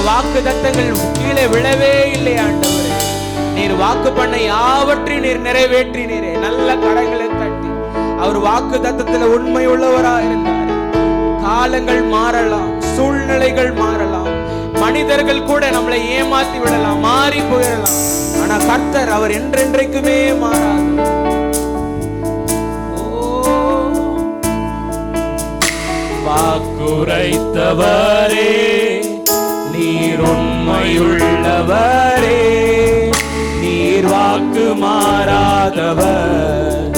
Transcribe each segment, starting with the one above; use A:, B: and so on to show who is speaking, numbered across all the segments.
A: வாக்குத்தத்தங்கள் கீழே விழவே இல்லை ஆண்டவரே. நீர் வாக்கு பண்ண யாவற்றையும் நீர் நிறைவேற்றினீரே. நல்ல கரங்களை தட்டி அவர் வாக்குத்தத்தத்தில் உண்மை உள்ளவராக இருந்தார். காலங்கள் மாறலாம், சூழ்நிலைகள் மாறலாம், மனிதர்கள் கூட நம்மளை ஏமாத்தி விடலாம், மாறி போயிடலாம். ஆனா கர்த்தர் அவர் என்றென்றைக்குமே மாறாது.
B: வாக்குரைத்தவரே நீர் உண்மையுள்ளவரே, நீர் வாக்கு மாறாதவர்,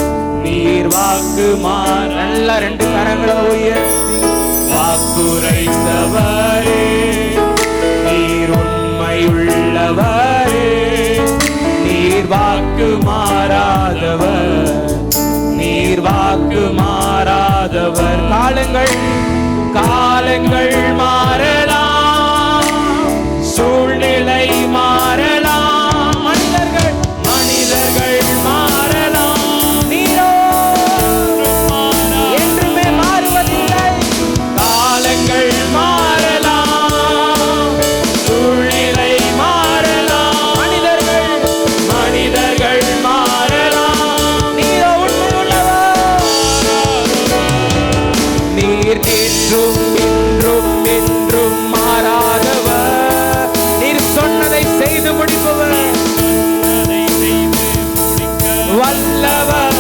B: நீர் வாக்கு
A: நல்ல ரெண்டு கரங்களை உயர்த்தி
B: வாக்குரைத்தவரே நீர் உண்மையுள்ளவரே, நீர் வாக்கு மாறாதவர், நீர் வாக்கு மாறாதவர். காலங்கள் மாறலாம், சூழ்நிலை மாறலாம், மனிதர்கள் மாறலாம்,
A: நீரோ என்றுமே மாறுவதில்லை.
B: காலங்கள் மாறலாம், சூழ்நிலை மாறலாம், மனிதர்கள் மாறலாம்,
A: நீரோ உண்மையுள்ளவர்.
B: நீர் என்றும் என்றும் என்றும் மாறாதவர்,
A: நீர் சொன்னதை செய்து முடிப்பவர்,
B: வல்லவர்,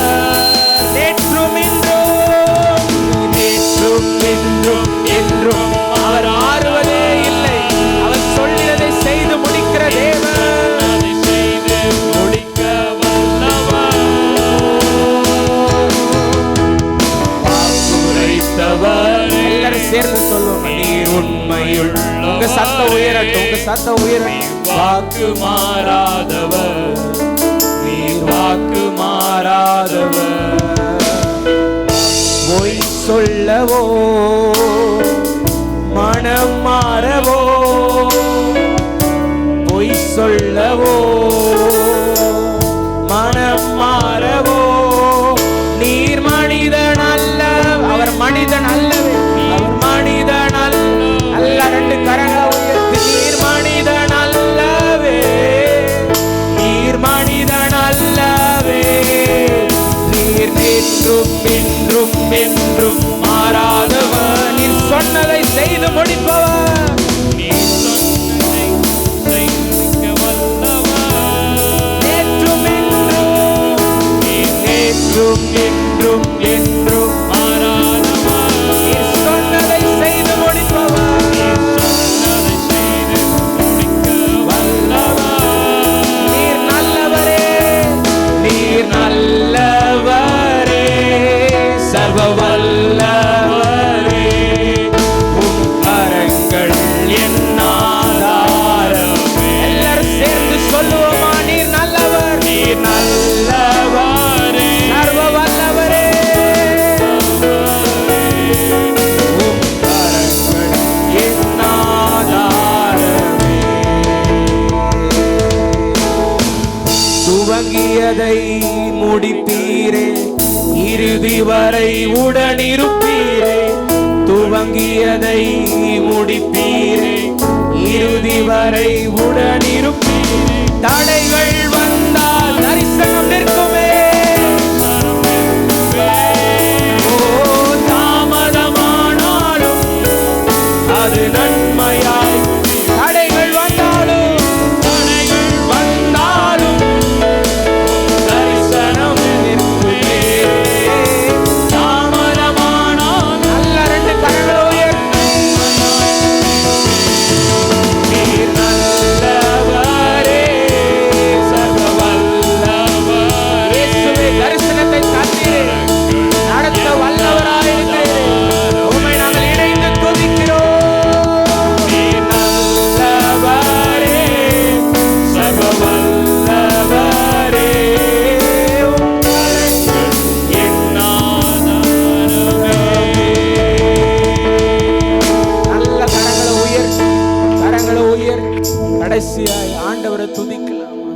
A: நேற்றும் இன்றும்
B: நேற்றும் என்றும் என்றும்
A: அவர் மாறுவதே இல்லை. அவர் சொல்லியதை செய்து முடிக்கிற தேவன்.
B: அதை செய்து முடிக்க வல்லவர். வாக்குரைத்தவர்
A: எல்லாரும் சேர்ந்து சொல்லுவோம்.
B: நீர் உண்மையுள்ளவர்,
A: உங்க சத்தம் உயரட்டும், உங்க சத்தம் உயரட்டும்.
B: வாக்கு மாறாதவர், நீர் வாக்கு மாறாதவர்.
A: பொய் சொல்லவோ மனம் மாறவோ, பொய் சொல்லவோ மனம் மாறவோ, நீர் மனிதன் அல்ல, அவர் மனிதன் அல்லவே, அவர் மனிதன் அல்ல. ரெண்டு கரங்களை உயர்த்தி நீர் மனிதன் அல்லவே, நீர் மனிதன் அல்லவே, நீர் நேற்றும் இன்றும் என்றும் மாறாதவர், நீர் சொன்னதை செய்து முடிப்பவர்,
B: நீர் சொன்னதை செய்து முடிக்க வல்லவர்.
A: நேற்றும் இன்றும்,
B: நீர் நேற்றும் என்றும் என்றும் மாறாதவர்.
A: நீர் சொன்னதை செய்து முடிப்பவர்,
B: நீர் சொன்னதை செய்து முடிக்க வல்லவர்.
A: நீர் நல்லவரே,
B: நீர் நல்லவரே, சர்வ வல்லவரே, உம் கரங்கள் என் ஆதாரமே.
A: எல்லாரும் சேர்ந்து சொல்லுவோமா? நீர் நல்லவர்,
B: நீர் நல்லவரே,
A: சர்வ வல்லவரே,
B: உம் கரங்கள் என் ஆதாரமே.
A: துவங்கியதை முடிப்பீரே, இறுதி வரை உடனிருப்பீரே. துவங்கியதை முடிப்பீரே, இறுதி வரை உடனிருப்பீரே. தடைகள் வந்தால் தரிசனம் நிற்குமே. ஓ, தாமதமானாலும் அது நன்மையாய். தடைகள் வந்தாலும் தரிசனம் நிற்குமே. தாமதமானாலும் நல்ல ரெண்டு கரங்களை உயர்த்தி நீர் நல்லவரே, சர்வ வல்லவரே, இயேசுவே தரிசனத்தை தந்தீரே, நடத்த வல்லவராயிருக்கிறீரே. உம்மை நாங்கள் இணைந்து துதிக்கிறோம்.
B: நீர் நல்லவரே, சர்வ வல்லவரே, உம் கரங்கள் என் ஆதாரமே.
A: நல்ல கரங்களை உயர்த்தி, கரங்களை உயர்த்தி கடைசியாய் ஆண்டவரை துதிக்கலாமா?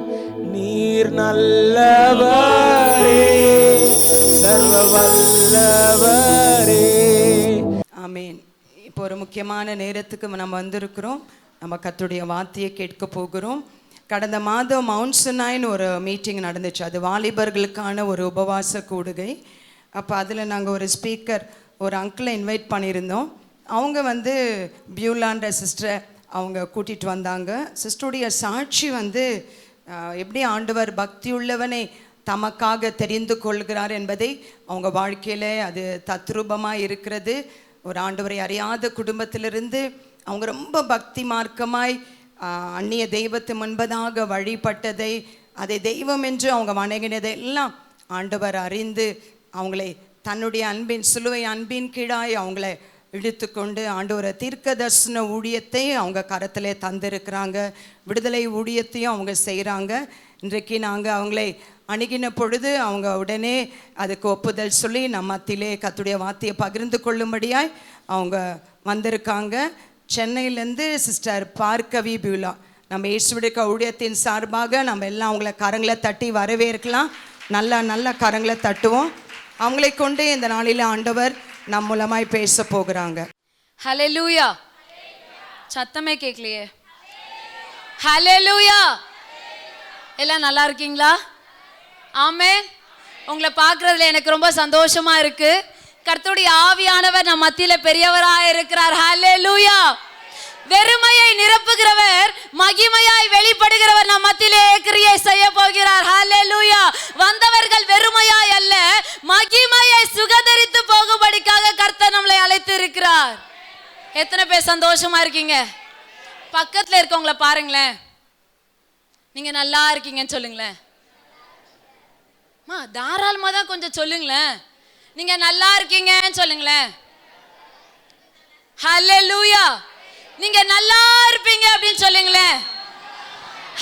A: நீர் நல்லவரே, சர்வ வல்லவரே.
C: ஆமீன். இப்போ ஒரு முக்கியமான நேரத்துக்கு நம்ம வந்திருக்கிறோம். நம்ம கர்த்தருடைய வார்த்தையை கேட்க போகிறோம். கடந்த மாதம் மவுண்ட் சினாய்னு ஒரு மீட்டிங் நடந்துச்சு. அது வாலிபர்களுக்கான ஒரு உபவாச கூடுகை. அப்போ அதில் நாங்கள் ஒரு ஸ்பீக்கர், ஒரு அங்கிளை இன்வைட் பண்ணியிருந்தோம். அவங்க பியூலான்ற சிஸ்டரை அவங்க கூட்டிகிட்டு வந்தாங்க. சிஸ்டருடைய சாட்சி எப்படி ஆண்டவர் பக்தியுள்ளவனை தமக்காக தெரிந்து கொள்கிறார் என்பதை அவங்க வாழ்க்கையில் அது தத்ரூபமாக இருக்கிறது. ஒரு ஆண்டவரை அறியாத குடும்பத்திலிருந்து அவங்க ரொம்ப பக்தி மார்க்கமாய் அந்நிய தெய்வத்து முன்பதாக வழிபட்டதை, அதை தெய்வம் என்று அவங்க வணங்கினதை எல்லாம் ஆண்டவர் அறிந்து அவங்களை தன்னுடைய அன்பின் சிலுவை அன்பின் கீழாய் அவங்கள இழுத்துக்கொண்டு ஆண்டவர் தீர்க்க தரிசன ஊழியத்தை அவங்க கரத்திலே தந்திருக்கிறாங்க. விடுதலை ஊழியத்தையும் அவங்க செய்கிறாங்க. இன்றைக்கு நாங்கள் அவங்களை அணுகின பொழுது அவங்க உடனே அதுக்கு ஒப்புதல் சொல்லி நம்ம மத்தியிலே கர்த்தருடைய வார்த்தையை பகிர்ந்து கொள்ளும்படியாய் அவங்க வந்திருக்காங்க. சென்னையிலேருந்து சிஸ்டர் பார்கவி பியூலா. நம்ம இயேசுவின் ஊழியத்தின் சார்பாக நம்ம எல்லாம் அவங்கள கரங்களை தட்டி வரவேற்கலாம். நல்ல கரங்களை தட்டுவோம். அவங்களை கொண்டு இந்த நாளில் ஆண்டவர் நம் மூலமாய் பேச போகிறாங்க.
D: ஹல்லேலூயா. சத்தமே கேட்கலையே. ஹல்லேலூயா. எல்லாம் நல்லா இருக்கீங்களா? ஆமென். உங்களை பார்க்கறதுல எனக்கு ரொம்ப சந்தோஷமா இருக்கு. கர்த்தருடைய ஆவியானவர் நம் மத்தியில பெரியவராய் இருக்கிறார். ஹல்லேலூயா. வெறுமையை நிரப்புகிறவர், மகிமையாய் வெளிப்படுகிறவர் நம் மத்தியிலே கிரியை செய்ய போகிறார். ஹல்லேலூயா. வந்தவர்கள் வெறுமையாய் அல்ல, மகிமையை சுகந்தரித்து போகும்படிக்காக கர்த்தர் நம்மளை அழைத்து இருக்கிறார். எத்தனை பேர் சந்தோஷமா இருக்கீங்க? பக்கத்துல இருக்கவங்கள பாருங்களேன். நீங்க நல்லா இருக்கீங்கன்னு சொல்லுங்களேன். தாராளமா தான் கொஞ்சம் சொல்லுங்களேன். நீங்க நல்லா இருக்கீங்கன்னு சொல்லுங்களேன். ஹல்லேலூயா. நீங்க நல்லா இருப்பீங்க அப்படின்னு சொல்லுங்களேன்.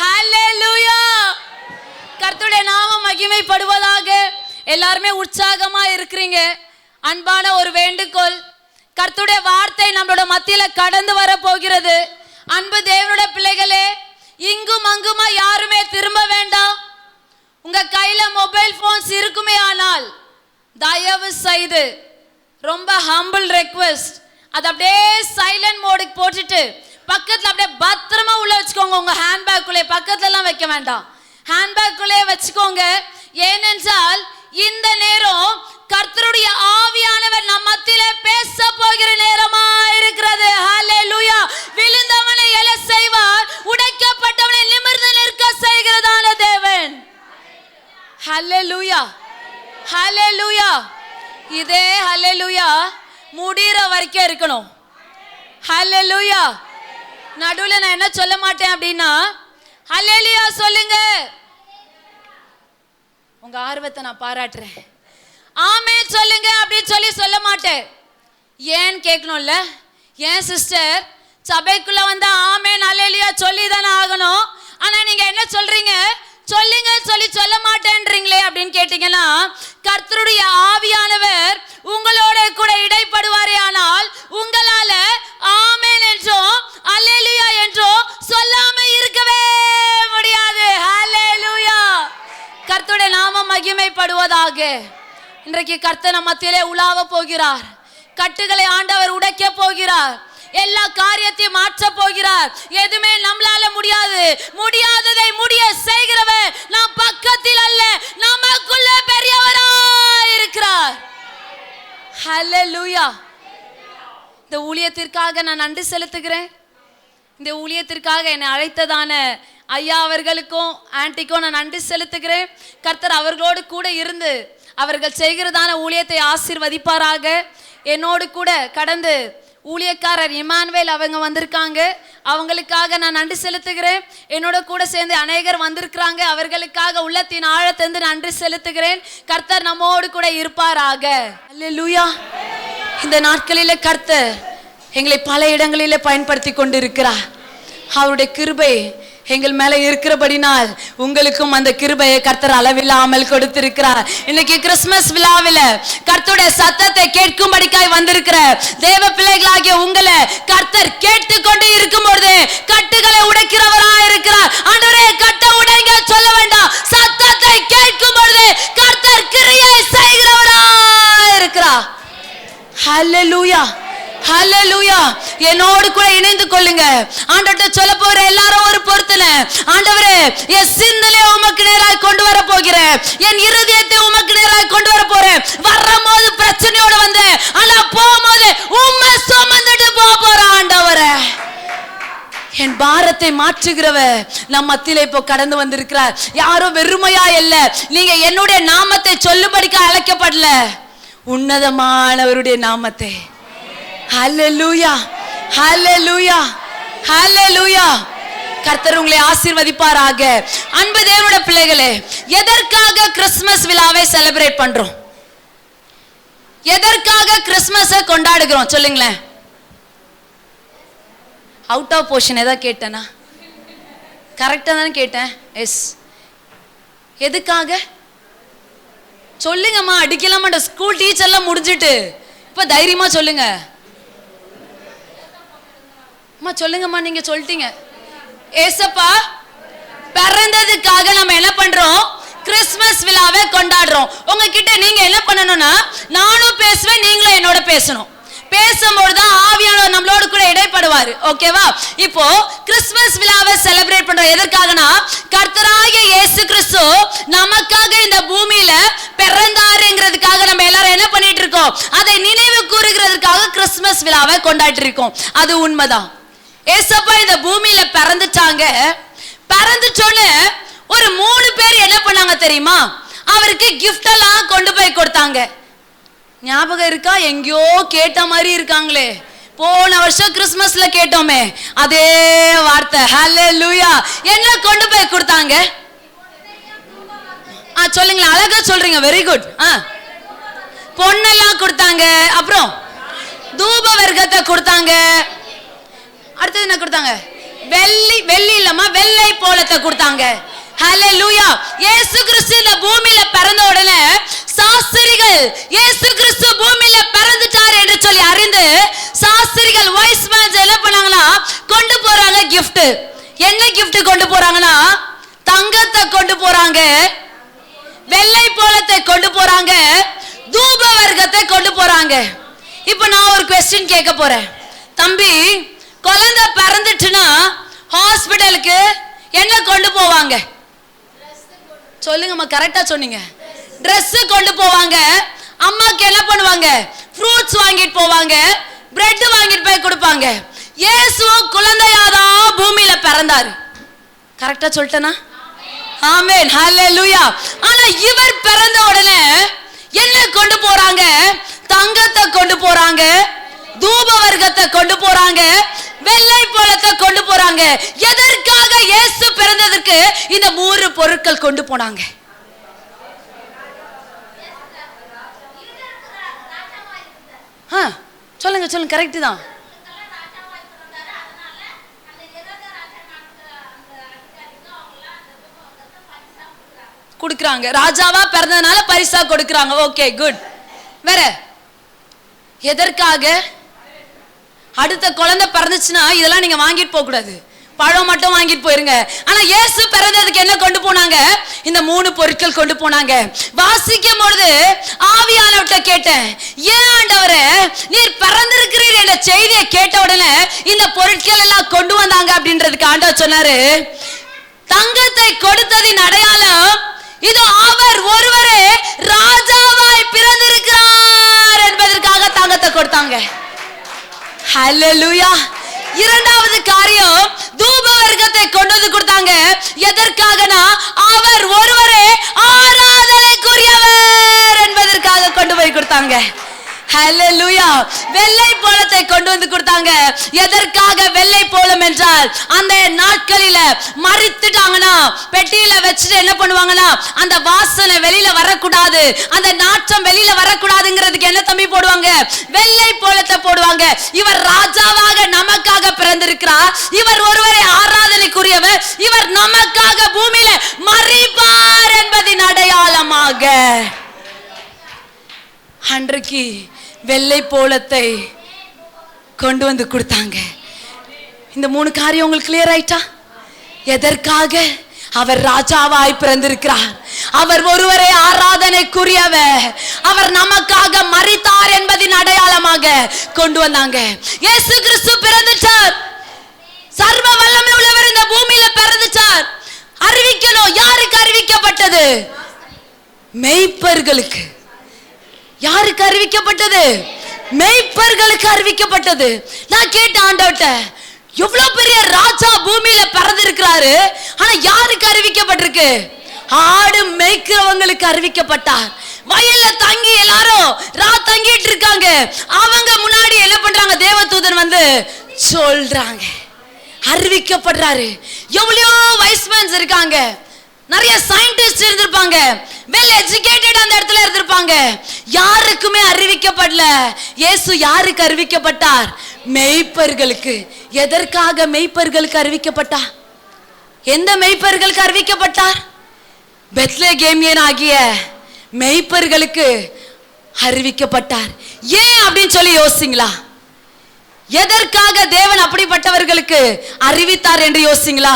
D: ஹல்லேலூயா. கர்த்தருடைய நாமம் மகிமைப்படுவதாக. எல்லாருமே உற்சாகமா இருக்கிறீங்க. அன்பான ஒரு வேண்டுகோள், கர்த்தருடைய வார்த்தை நம்மளோட மத்தியில கடந்து வர போகிறது. அன்பு தேவனுடைய பிள்ளைகளே, இங்கும் அங்குமா யாருமே திரும்ப வேண்டாம். உங்க கையில மொபைல் போன்ஸ் இருக்குமே ஆனால் தயவு செய்து, ரொம்ப ஹம்பிள் ரெக்வெஸ்ட், அது அப்படியே சைலண்ட் மோடுக்கு போட்டுட்டு பக்கத்துல அப்படியே பத்திரமா உள்ள வச்சுக்கோங்க. உங்க ஹேண்ட்பேக்குள்ளே, பக்கத்துல எல்லாம் வைக்க வேண்டாம், ஹேண்ட்பேக்குள்ளே வச்சுக்கோங்க. ஏனென்றால் இந்த நேரம் கர்த்தருடைய ஆவியானவர் நம் மத்தியிலே பேச போகிற நேரமா இருக்கிறது. ஹல்லேலூயா. விழுந்தவனை எழ செய்வார், உடைக்கப்பட்டவனை நிமிர்ந்து நிற்க செய்கிறதான தேவன். ஹல்லேலூயா. ஹல்லேலூயா. இதே ஹல்லேலூயா முடிகிற வரைக்கும் இருக்கணும். ஹல்லேலூயா. நடுவில் நான் என்ன சொல்ல மாட்டேன் அப்படின்னா, ஹல்லேலூயா சொல்லுங்க. உங்க ஆர்வத்தை நான் பாராட்டுறேன். ஆமென் சொல்லுங்க அப்படின்னு சொல்ல மாட்டேன். ஏன் கேட்கணும்ல? ஏன் சிஸ்டர், சபைக்குள்ள வந்தா ஆமென் ஹல்லேலூயா சொல்லி தானே ஆகணும். ஆனா நீங்க என்ன சொல்றீங்க, சொல்லுங்க சொல்ல மாட்டேன்றீங்களே அப்படின்னு கேட்டீங்கன்னா, கர்த்தருடைய ஆவியானவர் உங்களோட கூட இடைப்படுவாரே ஆனால் உங்களால ஆமென் என்றும் ஹல்லேலூயா என்றும் சொல்லாம இருக்கவே முடியாது. ஹல்லேலூயா. கர்த்தருடைய நாமம் மகிமைப்படுவதாக. இன்றைக்கு கர்த்தர் நம் மத்தியிலே உலாவ போகிறார். கட்டுகளை ஆண்டவர் உடைக்க போகிறார். எல்லா காரியத்தையும் மாற்ற போகிறார். எதுவுமே நம்மளால முடியாததை முடிய செய்கிறவர் நம் பக்கத்தில் அல்ல, நமக்குள்ள பெரியவராய் இருக்கிறார். ஹல்லேலூயா. இந்த ஊழியத்திற்காக நான் நன்றி செலுத்துகிறேன். இந்த ஊழியத்திற்காக என்னை அழைத்ததான ஐயா அவர்களுக்கும் ஆன்ட்டிக்கும் நான் நன்றி செலுத்துகிறேன். கர்த்தர் அவர்களோடு கூட இருந்து அவர்கள் செய்கிறதான ஊழியத்தை ஆசீர்வதிப்பாராக. என்னோடு கூட கடந்து ஊழியக்காரர் இமானுவேல் அவங்க வந்திருக்காங்க. அவங்களுக்காக நான் நன்றி செலுத்துகிறேன். என்னோட கூட சேர்ந்து அநேகர் வந்திருக்கிறாங்க. அவர்களுக்காக உள்ளத்தின் ஆழத்திலிருந்து நன்றி செலுத்துகிறேன். கர்த்தர் நம்மோடு கூட இருப்பாராக. அல்லேலூயா. இந்த நாட்களிலே கர்த்தர் எங்களை பல இடங்களிலே பயன்படுத்தி கொண்டிருக்கிறார். அவருடைய கிருபை எங்கள் மேல இருக்கிறபடினால் உங்களுக்கும் அந்த கிருபையை கர்த்தர் அளவில்லாமல் கொடுத்திருக்கிறார். இன்னைக்கு கிறிஸ்துமஸ் விழாவில் கர்த்தருடைய சத்தத்தை கேட்கும்படிக்காய் வந்திருக்கிற தேவ பிள்ளைகளாகிய உங்களை கர்த்தர் கேட்டுக்கொண்டு இருக்கும் பொழுது கட்டுகளை உடைக்கிறவராய் இருக்கிறார். ஆண்டவரே கட்ட உடைங்க சொல்ல வேண்டாம், சத்தத்தை கேட்கும் பொழுது கர்த்தர் கிரியை செய்கிறவராய் இருக்கிறார். ஹல்லேலூயா. ஹல்லேலூயா. என்னோடு கூட இணைந்து கொள்ளுங்க. ஆண்டவர்ட்ட சொல்ல போற எல்லாரும் ஒரு பொறுத்தல, ஆண்டவரே என் சிந்தனை உமக்கு நேராய் கொண்டு வர போகிறேன், என் இருதயத்தை உமக்கு நேராய் கொண்டு வர போறேன். வரும்போது பிரச்சனையோட வந்து, ஆனா போகும்போது உம்மை சுமந்துட்டு போற ஆண்டவரே. என் பாரத்தை மாற்றுகிறவர் நம் மத்தியில இப்போ கடந்து வந்திருக்கிறார். யாரும் வெறுமையா இல்ல, நீங்க என்னுடைய நாமத்தை சொல்லும்படிக்கு அழைக்கப்படல, உன்னதமானவருடைய நாமத்தை. ஹல்லேலூயா, ஹல்லேலூயா, ஹல்லேலூயா. கர்த்தர் உங்களை ஆசீர்வதிப்பாராக. அன்பு தேவனுடைய பிள்ளைகளே, எதற்காக கிறிஸ்துமஸ் விழாவை செலிப்ரேட் பண்றோம்? எதற்காக கிறிஸ்துமஸை கொண்டாடுகிறோம் சொல்லுங்களேன். அவுட் ஆஃப் போர்ஷன் ஏதாவது கேட்டேனா? கரெக்டாக தானே கேட்டேன். எஸ். எதுக்காக சொல்லுங்கம்மா, அடிக்கலாமாட்ட. ஸ்கூல் டீச்சர்லாம் முடிஞ்சிட்டு இப்போ தைரியமா சொல்லுங்க அம்மா, சொல்லுங்கம்மா. நீங்க சொல்லிட்டீங்க. ஏசப்பா பிறந்ததுக்காக நம்ம என்ன பண்றோம்? கிறிஸ்துமஸ் விழாவை கொண்டாடுறோம். உங்ககிட்ட நீங்க என்ன பண்ணணும்னா, நானும் பேசுவேன், நீங்களும் என்னோட பேசணும். பேசும்போது தான் ஆவியானவர் நம்மளோட கூட இடைப்படுவார். ஓகேவா? இப்போ கிறிஸ்துமஸ் விழாவை செலிப்ரேட் பண்றோம். எதற்காகனா, கர்த்தராகிய இயேசு கிறிஸ்து நமக்காக இந்த பூமியில பிறந்தாருங்கிறதுக்காக நம்ம எல்லாரும் என்ன பண்ணிட்டு இருக்கோம்? அதை நினைவு கூறுகிறதுக்காக கிறிஸ்துமஸ் விழாவை கொண்டாடிட்டு இருக்கோம். அது உண்மைதான். ஏசப்பா இந்த பூமியில பிறந்துட்டாங்க. பிறந்துச்சோன்னு ஒரு 3 பேர் என்ன பண்ணாங்க தெரியுமா? அவருக்கு கிஃப்ட் எல்லாம் கொண்டு போய் கொடுத்தாங்க. ஞாபகம் இருக்கா? எங்கேயோ கேட்ட மாதிரி இருக்காங்களே. போன வருஷம் கிறிஸ்துமஸ்ல கேட்டோமே அதே வார்த்தை. ஹல்லேலூயா. என்ன கொண்டு போய் கொடுத்தாங்க? சொல்லுங்களேன், அழகா சொல்றீங்க. Very good. பொண்ணெல்லாம் கொடுத்தாங்க. அப்புறம் தூப வர்க்கத்தை கொடுத்தாங்க. அடுத்தது என்ன கொடுத்தாங்க? வெள்ளி இல்லம்மா, வெள்ளை போலத்தை கொடுத்தாங்க. ஹல்லேலூயா. இயேசு கிறிஸ்து இந்த பூமியில பிறந்த உடனே சாஸ்திரிகள் இயேசு கிறிஸ்து பூமியில பிறந்துட்டார் என்று சொல்லி அறிந்து சாஸ்திரிகள் வைஸ் மேன்ஸ் என்ன பண்ணாங்கன்னா கொண்டு போறாங்க கிஃப்ட். என்ன கிஃப்ட் கொண்டு போறாங்கன்னா, தங்கத்தை கொண்டு போறாங்க, வெள்ளை போலத்தை கொண்டு போறாங்க, தூப வர்க்கத்தை கொண்டு போறாங்க. இப்போ நான் ஒரு क्वेश्चन கேட்க போறேன். தம்பி, குழந்தை பிறந்துட்டுனா ஹாஸ்பிடலுக்கு என்ன கொண்டு போவாங்க? சொல்லுங்கம்மா, கரெக்டா சொன்னீங்க. Dress கொண்டு போவாங்க. அம்மாக்கு என்ன பண்ணுவாங்க? ஃப்ரூட்ஸ் வாங்கிட்டு போவாங்க, பிரெட் வாங்கிட்டு போய் கொடுப்பாங்க. இயேசுவும் குழந்தையாதான் பூமியில பிறந்தாரு. கரெக்டா சொல்லிட்டேனா? ஆமென், ஹல்லேலூயா. ஆனா இவர் பிறந்த உடனே என்ன கொண்டு போறாங்க? தங்கத்தை கொண்டு போறாங்க, தூப வர்க்கத்தை கொண்டு போறாங்க, வெள்ளை போலத்தை கொண்டு போறாங்க. எதற்காக இயேசு பிறந்ததற்கு இந்த 3 பொருட்கள் கொண்டு போனாங்க? சொல்லுங்க சொல்லுங்க. கரெக்ட் தான். கொடுக்கறாங்க. ராஜாவா பிறந்தனால பரிசா கொடுக்கறாங்க. Okay, good. வேற எதற்காக? அடுத்த குழந்தை பிறந்துச்சுன்னா இதெல்லாம் நீங்க வாங்கிட்டு போக கூடாது, பழம் மட்டும் வாங்கிட்டு போயிருங்க. ஆனா இயேசு பிறந்ததுக்கு என்ன கொண்டு போனாங்க? இந்த 3 பொருட்கள் கொண்டு போனாங்க. வாசிக்கும் பொழுது ஆவியானவர்கிட்ட கேட்டேன், ஏன் ஆண்டவரே நீர் பிறந்திருக்கிறீர் என்ற செய்தியை கேட்ட உடனே இந்த பொருட்கள் எல்லாம் கொண்டு வந்தாங்க அப்படின்றதுக்கு ஆண்டவர் சொன்னாரு, தங்கத்தை கொடுத்ததின் அடையாளம் இது, அவர் ஒருவரே ராஜாவாய் பிறந்திருக்கிறார் என்பதற்காக தங்கத்தை கொடுத்தாங்க. ஹல்லேலூயா. இரண்டாவது காரியம், தூப வர்க்கத்தை கொண்டு வந்து கொடுத்தாங்க. எதற்காகனா, அவர் ஒருவரே ஆராதனைக்குரியவர் என்பதற்காக கொண்டு போய் கொடுத்தாங்க. ஹல்லேலூயா. வெள்ளை போலத்தை கொண்டு வந்து கொடுத்தாங்க. எதற்காக வெள்ளை போலம் என்றால், அந்த நாட்களில மரித்துட்டாங்கன்னா பெட்டியில வச்சுட்டு என்ன பண்ணுவாங்கன்னா, அந்த வாசனை வெளியில வரக்கூடாது, அந்த நாற்றம் வெளியில வரக்கூடாதுங்கிறதுக்கு என்ன தம்பி போடுவாங்க? வெள்ளை போலத்தை போடுவாங்க. இவர் ராஜாவாக நமக்காக பிறந்திருக்கிறார், இவர் ஒருவரை ஆராதனைக்குரியவர், இவர் நமக்காக பூமியில மரிப்பார் என்பதின் அடையாளமாக அன்றைக்கு வெள்ளை போலத்தை கொண்டு வந்து கொடுத்தாங்க. இந்த 3 காரியம் உங்களுக்கு கிளியர் ஆயிட்டா? எதற்காக? அவர் ராஜாவாய் பிறந்திருக்கிறார். அவர் ஒருவரே ஆராதனைக்குரியவர். அவர் நமக்காக மரித்தார் என்பதின் அடையாளமாக கொண்டு வந்தாங்க. இயேசு கிறிஸ்து பிறந்துட்டார். சர்வ வல்லமை உள்ளவர் இந்த பூமியில பிறந்துட்டார். அறிவிக்கணும். யாருக்கு அறிவிக்கப்பட்டது? மேய்ப்பர்களுக்கு. யாருக்கு அறிவிக்கப்பட்டது? மேய்ப்பர்களுக்கு அறிவிக்கப்பட்டது. நான் கேட்ட ஆண்டவர்ட்ட, எவ்வளவு பெரிய ராஜா பூமியில பிறந்திருக்கிறாரு, ஆனா யாருக்கு அறிவிக்கப்பட்டிருக்கு? ஆடு மேய்க்கிறவங்களுக்கு அறிவிக்கப்பட்டார். வயல்ல தங்கி எல்லாரும் தங்கிட்டு இருக்காங்க. அவங்க முன்னாடி என்ன பண்றாங்க? தேவதூதன் வந்து சொல்றாங்க, அறிவிக்கப்படுறாரு. எவ்வளோ வைஸ்மேன்ஸ் இருக்காங்க, நிறைய சயின்டிஸ்ட் இருந்திருப்பாங்க, வெல் எஜுகேட்டட் அந்த இடத்துல இருந்திருப்பாங்க. யாருக்குமே அறிவிக்கப்படல. இயேசு யாருக்கு அறிவிக்கப்பட்டார்? மேய்ப்பர்களுக்கு. எதற்காக மேய்ப்பர்களுக்கு அறிவிக்கப்பட்டார்? எந்த மேய்ப்பர்களுக்கு அறிவிக்கப்பட்டார்? பெத்லகேமியன் ஆகிய மேய்ப்பர்களுக்கு அறிவிக்கப்பட்டார். ஏன் அப்படின்னு சொல்லி யோசிங்களா? எதற்காக தேவன் அப்படிப்பட்டவர்களுக்கு அறிவித்தார் என்று யோசிங்களா?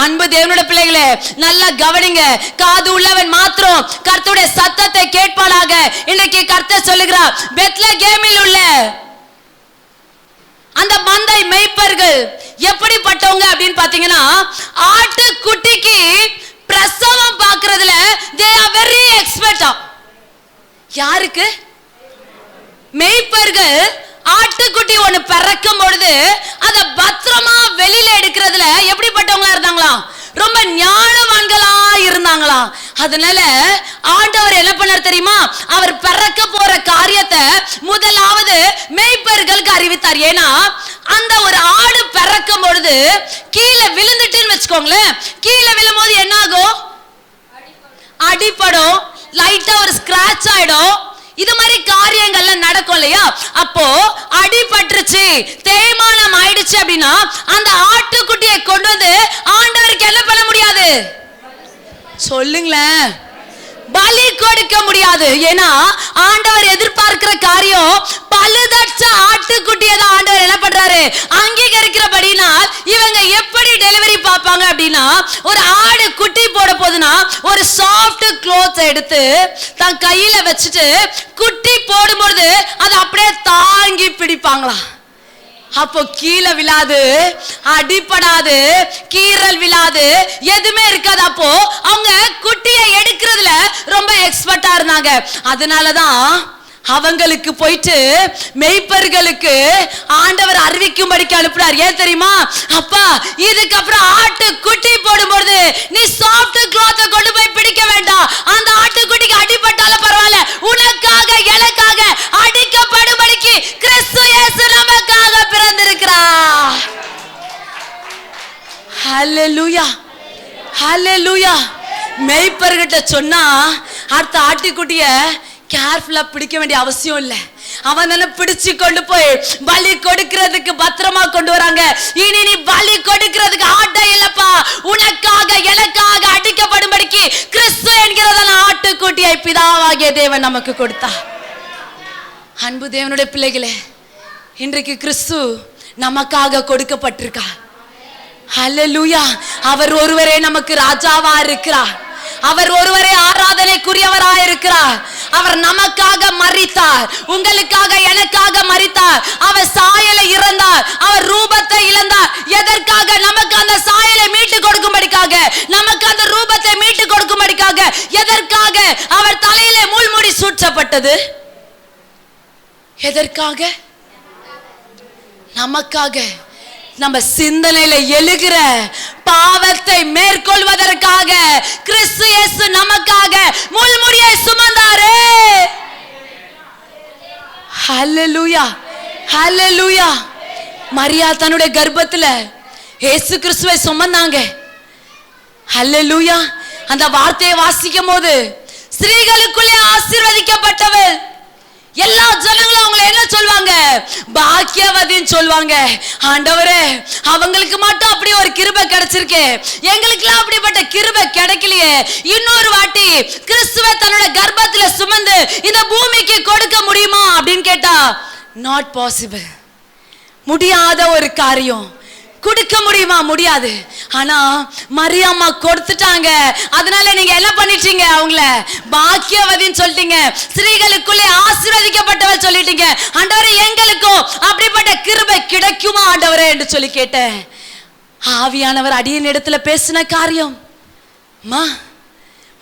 D: அன்பு தேவனுடைய பிள்ளைகளே, நல்லா கவனிங்க. காது உள்ளவன் மாத்திரம் கர்த்தருடைய சத்தத்தை கேட்பானாக. இன்னைக்கு கர்த்தர் சொல்லுகிறார், பெத்லகேமில் உள்ள அந்த மந்தை மேய்ப்பர்கள் எப்படிப்பட்டவங்க அப்படின்னு பாத்தீங்கன்னா, ஆட்டு குட்டிக்கு பிரசவம் பார்க்கிறதுல they are very expert. யாருக்கு? மேய்ப்பர்கள் ஆட்டுக்குட்டி ஒண்ணு பிறக்கும் பொழுது அதை பத்திரமா வெளியில எடுக்கிறதுல எப்படிப்பட்டவங்களா இருந்தாங்களா? ரொம்ப ஞானவான்களா இருந்தாங்களா? அதனால ஆண்டவர் என்ன பண்ணார் தெரியுமா? அவர் பிறக்க போற காரியத்தை முதலாவது மேய்ப்பர்களுக்கு அறிவித்தார். ஏன்னா அந்த ஒரு ஆடு பிறக்கும் பொழுது கீழே விழுந்துட்டுன்னு வச்சுக்கோங்களேன், கீழே விழும் போது என்ன ஆகும்? அடிபடும், லைட்டா ஒரு ஸ்கிராட்ச் ஆயிடும். இது மாதிரி காரியங்கள்ல நடக்கும் இல்லையா? அப்போ அடிபட்டுருச்சு, தேய்மானம் ஆயிடுச்சு அப்படின்னா அந்த ஆட்டுக்குட்டியை கொண்டு வந்து ஆண்டவருக்கு என்ன பண்ண முடியாது? சொல்லுங்களேன், பலி கொடுக்க முடியாது. ஏன்னா ஆண்டவர் எதிர்பார்க்கிற காரியம் பழுதற்ற ஆட்டுக்குட்டியை தான் ஆண்டவர் என்ன பண்றாரு? அங்கீகரிக்கிறபடினால் இவங்க எப்படி டெலிவரி பார்ப்பாங்க அப்படின்னா, ஒரு ஆடு குட்டி போட போதுன்னா ஒரு சாஃப்ட் க்ளோத் எடுத்து தன் கையில வச்சுட்டு குட்டி போடும்போது அதை அப்படியே தாங்கி பிடிப்பாங்களா? அப்போ கீழே விழாது, அடிபடாது, கீறல் விழாது, எதுவுமே இருக்காது. அப்போ அவங்க குட்டியை எடுக்கிறதுல ரொம்ப எக்ஸ்பர்ட்டா இருந்தாங்க. அதனாலதான் அவங்களுக்கு போயிட்டு மேய்ப்பர்களுக்கு ஆண்டவர் அறிவிக்கும்படிக்கு அனுப்புறார். ஏன் தெரியுமா? அப்பா, இதுக்கப்புறம் ஆட்டு குட்டி போடும்போது நீ சாஃப்ட் க்ளாத்தை கொண்டு போய் பிடிக்க வேண்டாம். அந்த ஆட்டு குட்டிக்கு அடிபட்டாலும் பரவாயில்ல, உனக்காக எனக்காக அடிக்கப்படும்படிக்கு கிறிஸ்து இயேசு நமக்காக பிறந்திருக்கிறார். ஹல்லேலூயா, ஹல்லேலூயா. மேய்ப்பர்கிட்ட சொன்னா அடுத்த ஆட்டுக்குட்டிய கேர்ஃபுல்லா பிடிக்க வேண்டிய அவசியம் இல்லை. அவன் பிடிச்சு கொண்டு போய் பலி கொடுக்கிறதுக்கு பத்திரமா கொண்டு வராங்க. இனி நீ பலி கொடுக்கிறதுக்கு ஆட்டை இல்லப்பா, உனக்காக எனக்காக அடிக்கப்படும்படிக்கு கிறிஸ்து என்கிறதான ஆட்டுக்குட்டியை பிதாவாகிய தேவன் நமக்கு கொடுத்தா. அன்பு தேவனுடைய பிள்ளைகளே, இன்றைக்கு கிறிஸ்து நமக்காக கொடுக்கப்பட்டிருக்கா. ஹல்லேலூயா. அவர் ஒருவரே நமக்கு ராஜாவா இருக்கிறார். அவர் ஒருவரே ஆராதனைக்குரியவராய் இருக்கிறார். அவர் நமக்காக மரித்தார், உங்களுக்காக எனக்காக மரித்தார். அவர் சாயலை இறந்தார், அவர் ரூபத்தை இழந்தார். எதற்காக? நமக்கு அந்த சாயலை மீட்டு கொடுக்கும்படிக்காக, நமக்கு அந்த ரூபத்தை மீட்டு கொடுக்கும்படிக்காக. எதற்காக? அவர் தலையிலே முள்முடி சூட்டப்பட்டது. எதற்காக? நமக்காக. நம்ம சிந்தனையில எழுகிற பாவத்தை மேற்கொள்வதற்காக கிறிஸ்து இயேசு நமக்காக முள்முடியை சுமந்தாரே. ஹல்லேலூயா, ஹல்லேலூயா. மரியா தன்னுடைய கர்ப்பத்துல இயேசு கிறிஸ்துவை சுமந்தாங்க. ஹல்லேலூயா. அந்த வார்த்தையை வாசிக்கும் போது, ஸ்திரீகளுக்குள்ளே ஆசீர்வதிக்கப்பட்டவள். எல்லா ஜனங்களும் அவங்களை என்ன சொல்வாங்க? பாக்கியவதின்னு சொல்வாங்க. ஆண்டவரே, அவங்களுக்கு மட்டும் அப்படி ஒரு கிருபை கிடைச்சிருக்கு, எங்களுக்குலாம் அப்படிப்பட்ட கிருபை கிடைக்கலையே. இன்னொரு வாட்டி கிறிஸ்துவை தன்னோட கர்ப்பத்துல சுமந்து இந்த பூமிக்கு கொடுக்க முடியுமா அப்படின்னு கேட்டா, நாட் பாசிபிள். முடியாத ஒரு காரியம். கொடுக்க முடியுமா? முடியாது. ஆனா மரியாம்மா கொடுத்துட்டாங்க. அதனால நீங்க என்ன பண்ணிட்டீங்க? அவங்கள பாக்கியவதின்னு சொல்லிட்டீங்க. ஸ்திரீகளுக்குள்ளே ஆசீர்வதிக்கப்பட்டவர் சொல்லிட்டீங்க. ஆண்டவரே, எங்களுக்கும் அப்படிப்பட்ட கிருபை கிடைக்குமா ஆண்டவரே என்று சொல்லி கேட்டேன். ஆவியானவர் அடியின் இடத்துல பேசின காரியம்,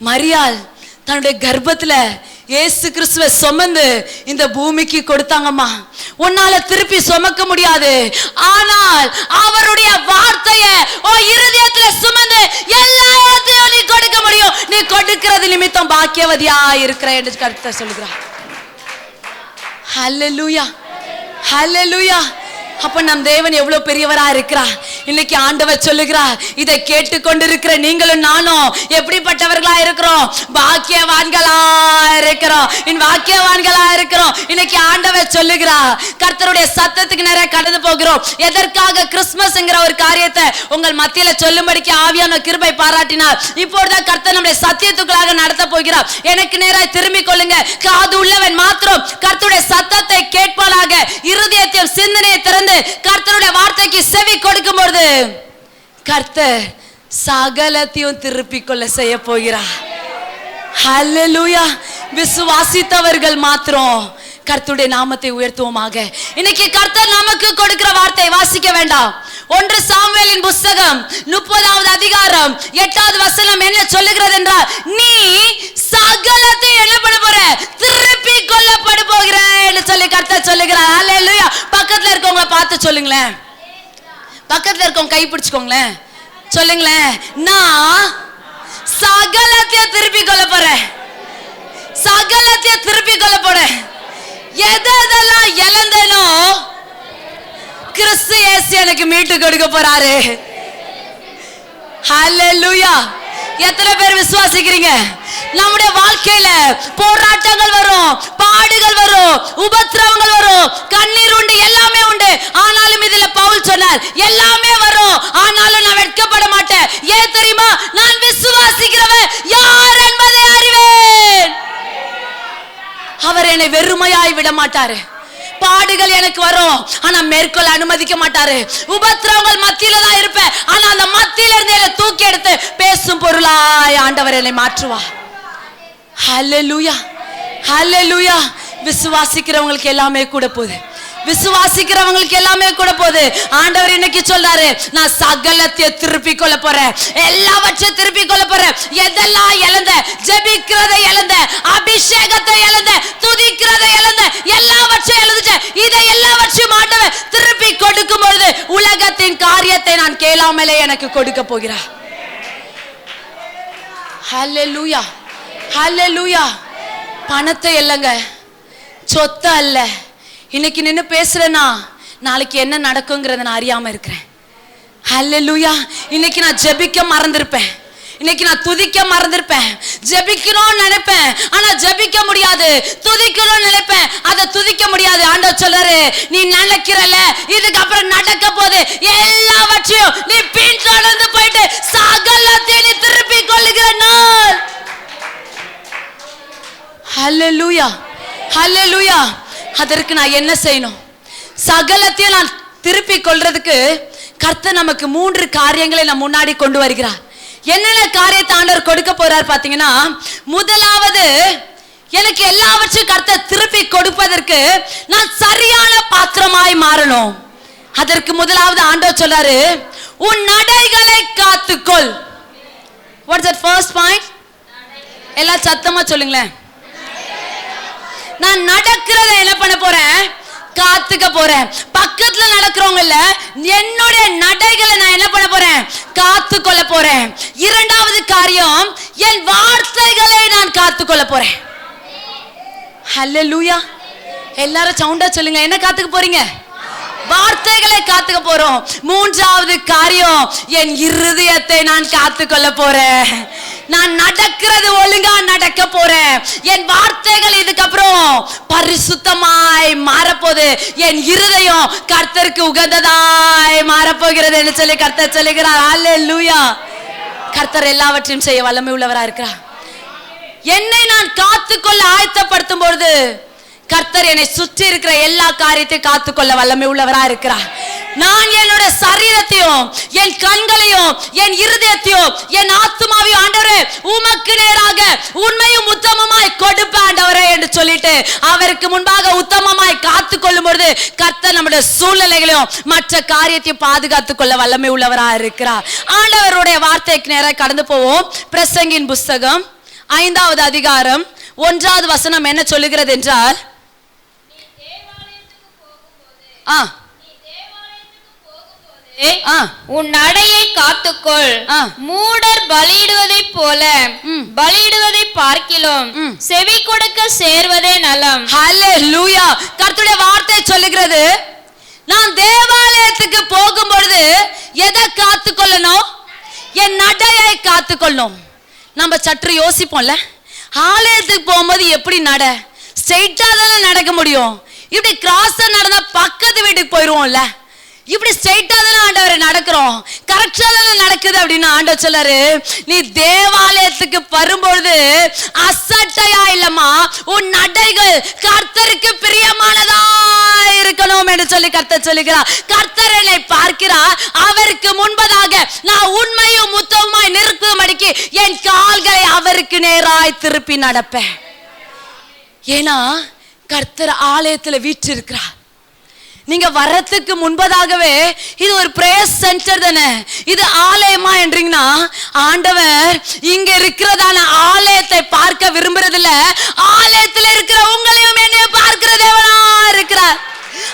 D: மரியாள் தன்னுடைய கர்ப்பத்துல இயேசு கிறிஸ்துவை சுமந்து இந்த பூமிக்கு கொடுத்தாங்கம்மா. உன்னால திருப்பி சுமக்க முடியாது, ஆனால் அவருடைய வார்த்தையை இருதயத்துல சுமந்து எல்லாத்தையும் நீ கொடுக்க முடியும். நீ கொடுக்கிறது நிமித்தம் பாக்கியவதியா இருக்கிற என்று கருத்தை சொல்லுகிறார். ஹல்லேலூயா, ஹல்லேலூயா. அப்ப நம் தேவன் எவ்வளவு பெரியவரா இருக்கிறார். இன்னைக்கு ஆண்டவர் சொல்லுகிறார், இதை கேட்டுக்கொண்டிருக்கிற நீங்களும் நானும் எப்படிப்பட்டவர்களா இருக்கிறோம்? பாக்கியவான்களா இருக்கிறோம், பாக்கியவான்களா இருக்கிறோம். இன்னைக்கு ஆண்டவர் சொல்லுகிறார், கர்த்தருடைய சத்தத்துக்கு நிறைய கடந்து போகிறோம். எதற்காக? கிறிஸ்துமஸ்ங்கிற ஒரு காரியத்தை உங்கள் மத்தியில சொல்லும்படிக்கு ஆவியான கிருபை பாராட்டினார். இப்பொழுதுதான் கர்த்தர் நம்முடைய சத்தியத்துக்குள்ளாக நடத்த போகிறார். எனக்கு நேராக திரும்பிக் கொள்ளுங்க. காது உள்ளவன் மாத்திரம் கர்த்தருடைய சத்தத்தை கேட்பானாக. இருதயத்தையும் சிந்தனையை திறந்து கர்த்தருடைய வார்த்தைக்கு செவி கொடுக்கும் பொழுது கர்த்தர் சகலத்தையும் திருப்பிக் கொள்ள செய்ய போகிறார். ஹல்லேலூயா. விசுவாசித்தவர்கள் மாத்திரம் கர்த்தருடைய நாமத்தை உயர்த்துவோமாக. இன்னைக்கு கர்த்தர் நமக்கு கொடுக்கிற வார்த்தை வாசிக்க வேண்டாம். 1 சாமுவேலின் புத்தகம் 30வது அதிகாரம் 8வது வசனம் என்ன சொல்லுகிறது என்றால், நீ சகலத்தை என்ன பண்ண போற? திருப்பி கொள்ளப்பட போகிற என்று சொல்லி கர்த்தர் சொல்லுகிறார். ஹல்லேலூயா. பக்கத்துல இருக்கவங்கள பார்த்து சொல்லுங்களேன், பக்கத்துல இருக்கவங்க கை பிடிச்சுக்கோங்களேன், சொல்லுங்களேன், நான் சகலத்தையும் திருப்பி கொள்ள போறேன், சகலத்தையும் திருப்பி கொள்ள போறேன். எதெல்லாம் இழந்தனோ கிறிஸ்து இயேசு எனக்கு மீட்டு கொடுக்க போறாரு. ஹல்லேலூயா. எத்தனை பேர் விசுவாசிக்கிறீங்க? நம்முடைய வாழ்க்கையில போராட்டங்கள் வரும், பாடுகள் வரும், உபத்திரவங்கள் வரும், கண்ணீர் உண்டு, எல்லாமே உண்டு. ஆனாலும் இதுல பவுல் சொன்னார், எல்லாமே வரும், ஆனாலும் நான் வெட்கப்பட மாட்டேன். ஏன் தெரியுமா? நான் விசுவாசிக்கிறவன் யார் என்பதை அறிவேன். அவர் என்னை வெறுமையாய் விட மாட்டாரு. பாடுகள் எனக்கு வரும், ஆனா மேற்கொள்ள அனுமதிக்க மாட்டாரு. உபத்திரவங்கள் மத்தியில தான் இருப்பேன், ஆனா அந்த மத்தியில இருந்து என்னை தூக்கி எடுத்து பேசும் பொருளாய் ஆண்டவர் என்னை மாற்றுவார். ஹல்லேலூயா, ஹல்லேலூயா. விசுவாசிக்கிறவங்களுக்கு எல்லாமே கூட போகுது, விசுவாசிக்கிறவங்களுக்கு எல்லாமே கூட போகுது. ஆண்டவர் இன்னைக்கு சொல்றாரு, நான் சகலத்தையும் திருப்பி கொள்ள போறேன், எல்லாவற்றையும் திருப்பி கொள்ள போறேன். எதெல்லாம் இழந்த, ஜெபிக்கிறதை இழந்த, அபிஷேகத்தை இழந்த, துதிக்கிறதை இழந்த, எல்லாவற்றையும் இழந்துட்டேன். இதை எல்லாவற்றையும் ஆண்டவர் திருப்பி கொடுக்கும் பொழுது உலகத்தின் காரியத்தை நான் கேளாமலே எனக்கு கொடுக்க போகிறார். ஹல்லேலூயா, ஹல்லேலூயா. பணத்தை இல்லைங்க, சொத்தை அல்ல. இன்னைக்கு நின்று பேசுறேன்னா நாளைக்கு என்ன நடக்குங்கிறத நான் அறியாம இருக்கிறேன். ஹல்லேலூயா. இன்னைக்கு நான் ஜெபிக்க மறந்திருப்பேன், இன்னைக்கு நான் துதிக்க மறந்திருப்பேன். ஜெபிக்கணும்னு நினைப்பேன், ஆனா ஜெபிக்க முடியாது. துதிக்கணும்னு நினைப்பேன், அதை துதிக்க முடியாது. ஆண்டவர் சொல்றாரு, நீ நினைக்கிறல்ல இதுக்கு அப்புறம் நடக்க போது எல்லாவற்றையும் நீ பின்தொடர்ந்து போயிட்டு சகலத்தையும் நீ திருப்பி கொள்ளுகிற நாள். ஹல்லேலூயா, ஹல்லேலூயா. அதற்கு நான் என்ன செய்யணும்? சகலத்தையும் நான் திருப்பி கொள்றதுக்கு கர்த்தர் நமக்கு 3 காரியங்களை நான் முன்னாடி கொண்டு வருகிறார். என்னென்ன காரியத்தை ஆண்டவர் கொடுக்க போறார் பாத்தீங்கன்னா, முதலாவது, எனக்கு எல்லாவற்றையும் கர்த்தர் திருப்பி கொடுப்பதற்கு நான் சரியான பாத்திரமாய் மாறணும். அதற்கு முதலாவது ஆண்டவர் சொல்றாரு, உன் நடைகளை காத்துக்கொள். What's that first point? எல்லாம் சத்தமா சொல்லுங்களேன். நான் நடக்கிறத என்ன பண்ண போறேன்? காத்துக்க போறேன். பக்கத்துல நடக்கிறவங்க இல்ல, என்னுடைய நடைகளை நான் என்ன பண்ண போறேன்? காத்துக்கொள்ள போறேன். இரண்டாவது காரியம், என் வார்த்தைகளை நான் காத்துக்கொள்ள போறேன். ஹல்லேலூயா. எல்லாரும் சவுண்டா சொல்லுங்க, என்ன காத்துக்க போறீங்க? வார்த்தைகளை காத்துக்க போறோம். மூன்றாவது காரியம், என் இருதயத்தை நான் காத்துக்கொள்ள போறேன். நான் நடக்கிறது ஒழுங்கா நடக்க போறேன். என் வார்த்தைகள் இதுக்கப்புறம் பரிசுத்தமாய் மாறப்போது. என் இருதயம் கர்த்தருக்கு உகந்ததாய் மாறப்போகிறது என்று சொல்லி கர்த்தர் சொல்லுகிறார். ஹல்லேலூயா. கர்த்தர் எல்லாவற்றையும் செய்ய வல்லமை உள்ளவரா இருக்கிறார். என்னை நான் காத்துக்கொள்ள ஆயத்தப்படுத்தும் பொழுது கர்த்தர் என்னை சுற்றி இருக்கிற எல்லா காரியத்தையும் காத்துக்கொள்ள வல்லமை உள்ளவரா இருக்கிறார். நான் என்னோட சரீரத்தையும் என் கண்களையும் என் இருதயத்தையும் என் ஆத்துமாவையும் ஆண்டவரே உமக்கு நேராக உண்மையும் உத்தமமாய் கொடுப்பேன் ஆண்டவரே என்று சொல்லிட்டு அவருக்கு முன்பாக உத்தமமாய் காத்து கொள்ளும் பொழுது கர்த்தர் நம்முடைய சூழ்நிலைகளையும் மற்ற காரியத்தையும் பாதுகாத்துக் கொள்ள வல்லமை உள்ளவரா இருக்கிறார். ஆண்டவருடைய வார்த்தைக்கு நேராக கடந்து போவோம். பிரசங்கின் புஸ்தகம் 5வது அதிகாரம் 1வது வசனம் என்ன சொல்லுகிறது என்றால்,
E: உன் நடையை காத்துக்கொள். மூடர் பலியிடுவதை போல பலியிடுவதை பார்க்கிலும் செவி கொடுக்க சேர்வதே நலம்.
D: ஹல்லேலூயா. கர்த்தருடைய வார்த்தை சொல்லுகிறது, நான் தேவாலயத்துக்கு போகும் பொழுது எதை காத்துக்கொள்ளணும்? என் நடையை காத்துக்கொள்ளணும். நம்ம சற்று யோசிப்போம்ல, ஆலயத்துக்கு போகும்போது எப்படி நட? ஸ்ட்ரெயிட்டா தானே நடக்க முடியும். இப்படி கிராஸா நடந்தா பக்கத்து வீட்டுக்கு போயிடுவோம்ல. இப்படி ஸ்ட்ரெயிட்டா தானே ஆண்டவரை நடக்கிறோம், கரெக்டா தானே நடக்குது அப்படின்னு ஆண்டவர் சொல்லாரு, நீ தேவாலயத்துக்கு வரும்பொழுது அசட்டையா இல்லம்மா, உன் நடைகள் கர்த்தருக்கு பிரியமானதா இருக்கணும் என்று சொல்லி கர்த்தர் சொல்லுகிறார். கர்த்தர் என்னை பார்க்கிறார், அவருக்கு முன்பதாக நான் உண்மையும் உத்தமமாய் நிற்கும்படிக்கு என் கால்களை அவருக்கு நேராய் திருப்பி நடப்பேன். ஏன்னா கர்த்தர் ஆலயத்துல வீற்றிருக்கிறார். நீங்க வரத்துக்கு முன்பதாகவே இது ஒரு பிரேயர் சென்டர் தானே, இது ஆலயமா என்றீங்கன்னா ஆண்டவர் இங்க இருக்கிறதான ஆலயத்தை பார்க்க விரும்புறதில்ல, ஆலயத்துல இருக்கிற உங்களையும் என்னையும் பார்க்கிற தேவனா இருக்கிறார்.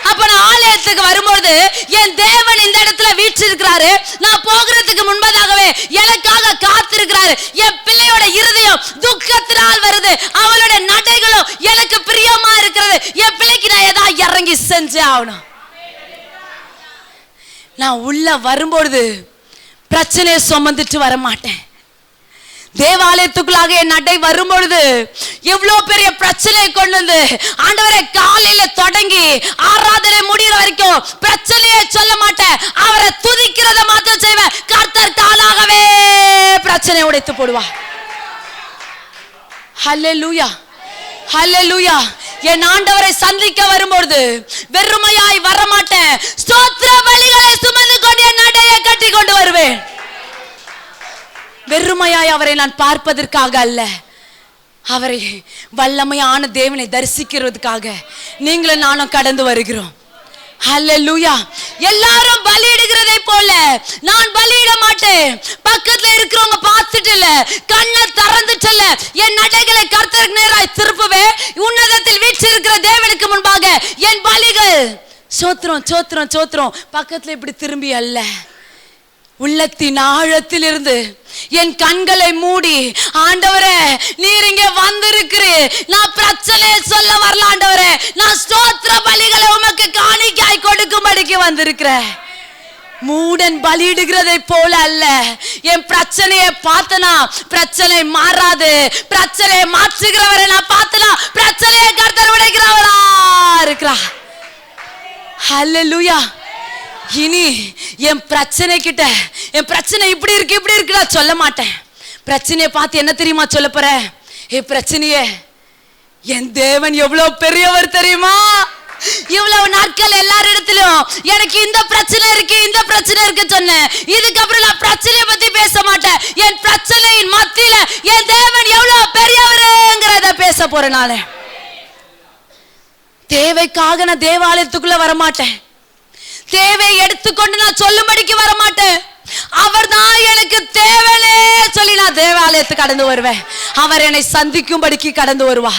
D: அப்ப நான் ஆலயத்துக்கு வரும்போது என் தேவன் இந்த இடத்துல வீற்றிருக்கிறாரு, நான் போகிறதுக்கு முன்பதாகவே எனக்காக காத்திருக்கிறாரு. என் பிள்ளையோட இருதயம் துக்கத்தினால் வருது, அவளோட நடைகளும் எனக்கு பிரியமா இருக்கிறது. என் பிள்ளைக்கு நான் ஏதாவது இறங்கி செஞ்சே ஆகணும். நான் உள்ள வரும்பொழுது பிரச்சனையை சுமந்துட்டு வர மாட்டேன். தேவாலயத்துக்குள்ளாக என் நடை வரும்பொழுது எவ்வளவு பெரிய பிரச்சனையை கொண்டு வந்து ஆண்டவரை காலையில தொடங்கி ஆராதனை முடிகிற வரைக்கும் பிரச்சனையை சொல்ல மாட்டேன், அவரை துதிக்கிறத மாத்திரம் செய்வேன். கர்த்தர் தானாகவே பிரச்சனையை உடைத்து போடுவா. ஹல்லேலூயா, ஹல்லேலூயா. என் ஆண்டவரை சந்திக்க வரும்பொழுது வெறுமையாய் வரமாட்டேன், ஸ்தோத்திர பலிகளை சுமந்து கொண்டு என் நடையை கட்டி கொண்டு வருவேன். வெறுமையாய் அவரை நான் பார்ப்பதற்காக அல்ல, அவரை வல்லமையான தேவனை தரிசிக்கிறதுக்காக நீங்களும் நானும் கடந்து வருகிறோம். ஹல்லேலூயா. எல்லாரும் பலியிடுகிறதை போல நான் பலியிட மாட்டேன். பக்கத்துல இருக்கிறவங்க பார்த்துட்டு இல்ல, கண்ணை திறந்துட்டு இல்ல, என் நடைகளை கர்த்தருக்கு நேராய் திருப்புவேன். உன்னதத்தில் வீற்றிருக்கிற தேவனுக்கு முன்பாக என் பலிகள் சோத்திரம் சோத்திரம் சோத்திரம் பக்கத்துல இப்படி திரும்பி அல்ல, உள்ளத்தின் ஆழத்தில் இருந்து என் கண்களை மூடி, ஆண்டவரே நீர் இங்கே வந்திருக்கிறீர், நான் பிரச்சனையை சொல்ல வரல ஆண்டவரே, நான் ஸ்தோத்திர பலிகளை உமக்கு காணிக்காய் கொடுக்கும்படிக்கு வந்திருக்கிறேன். மூடன் பலியிடுகிறதை போல அல்ல, என் பிரச்சனையை பார்த்தனா பிரச்சனை மாறாது, பிரச்சனையை மாற்றுகிறவரை நான் பார்த்தனா பிரச்சனையை கர்த்தர் உடைக்கிறவரா இருக்கிறார். ஹல்லேலூயா. இனி என் பிரச்சனை கிட்ட என் பிரச்சனை இப்படி இருக்கு இப்படி இருக்கு நான் சொல்ல மாட்டேன். பிரச்சனையை பார்த்து என்ன தெரியுமா சொல்ல போறேன்? என் பிரச்சனையே என் தேவன் எவ்வளவு பெரியவர் தெரியுமா? இவ்வளவு நாட்கள் எல்லாரிடத்திலும் எனக்கு இந்த பிரச்சனை இருக்கு இந்த பிரச்சனை இருக்கு சொன்னேன். இதுக்கப்புறம் நான் பிரச்சனையை பத்தி பேச மாட்டேன். என் பிரச்சனையின் மத்தியில என் தேவன் எவ்வளவு பெரியவருங்கிறத பேச போறேன். நானே தேவைக்காக நான் தேவாலயத்துக்குள்ள வரமாட்டேன், தேவையை எடுத்துக்கொண்டு நான் சொல்லும்படிக்கு வரமாட்டேன். அவர் தான் எனக்கு தேவனே சொல்லி நான் தேவாலயத்துக்கு கடந்து வருவேன். அவர் என்னை சந்திக்கும்படிக்கு கடந்து வருவா,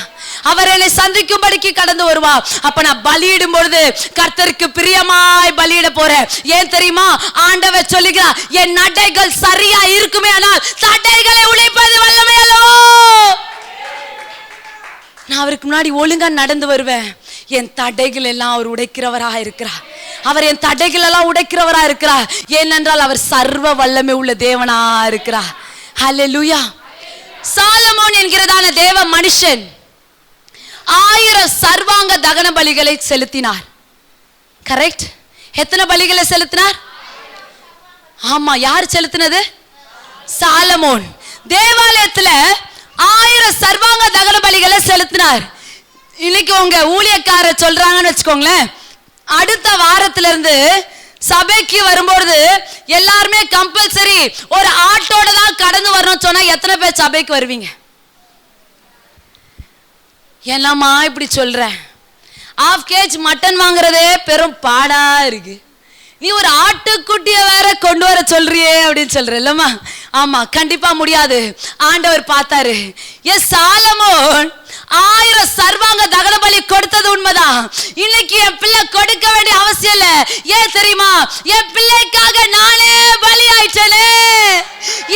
D: அவர் என்னை சந்திக்கும்படிக்கு கடந்து வருவா. அப்ப நான் பலியிடும் பொழுது கர்த்தருக்கு பிரியமாய் பலியிட போறேன். ஏன் தெரியுமா? ஆண்டவர் சொல்லுகிறார், என் நடைகள் சரியா இருக்குமே ஆனால் தடைகளை உடைப்பது வல்லமை அல்லவோ. நான் அவருக்கு முன்னாடி ஒழுங்கா நடந்து வருவேன். என் தடைகள் எல்லாம் அவர் உடைக்கிறவராக இருக்கிறார். அவர் என் தடைகள் எல்லாம் உடைக்கிறவரா இருக்கிறார். ஏனென்றால் அவர் சர்வ வல்லமை உள்ள தேவனா இருக்கிறார். ஹல்லேலூயா. சாலமோன் என்கிறதான தேவ மனுஷன் 1000 சர்வாங்க தகன பலிகளை செலுத்தினார். கரெக்ட்? எத்தனை பலிகளை செலுத்தினார்? ஆமா, யார் செலுத்தினது? சாலமோன். தேவாலயத்துல 1000 சர்வாங்க தகன பலிகளை செலுத்தினார். இன்னைக்கு உங்க ஊழியக்கார சொல்றாங்கன்னு வச்சுக்கோங்களேன், அடுத்த வாரத்துல இருந்து சபைக்கு வரும்போது எல்லாருமே கம்பல்சரி ஒரு ஆட்டோட தான் கடந்து வரணும் சொன்னா எத்தனை பேர் சபைக்கு வருவீங்க? என்னம்மா இப்படி சொல்ற? ½ கேஜ் மட்டன் வாங்குறதே பெரும் பாடா இருக்கு, நீ ஒரு ஆட்டுக்குட்டிய வேற கொண்டு வர சொல்றியே அப்படின்னு சொல்ற இல்லம்மா? ஆமா, கண்டிப்பா முடியாது. ஆண்டவர் பார்த்தாரு, சாலமோன் 1000 சர்வாங்க தகன பலி கொடுத்தது உண்மைதான். இன்னைக்கு என் பிள்ளை கொடுக்க வேண்டிய அவசியம் இல்ல. ஏன் தெரியுமா? என் பிள்ளைக்காக நானே பலி ஆயிட்டேனே.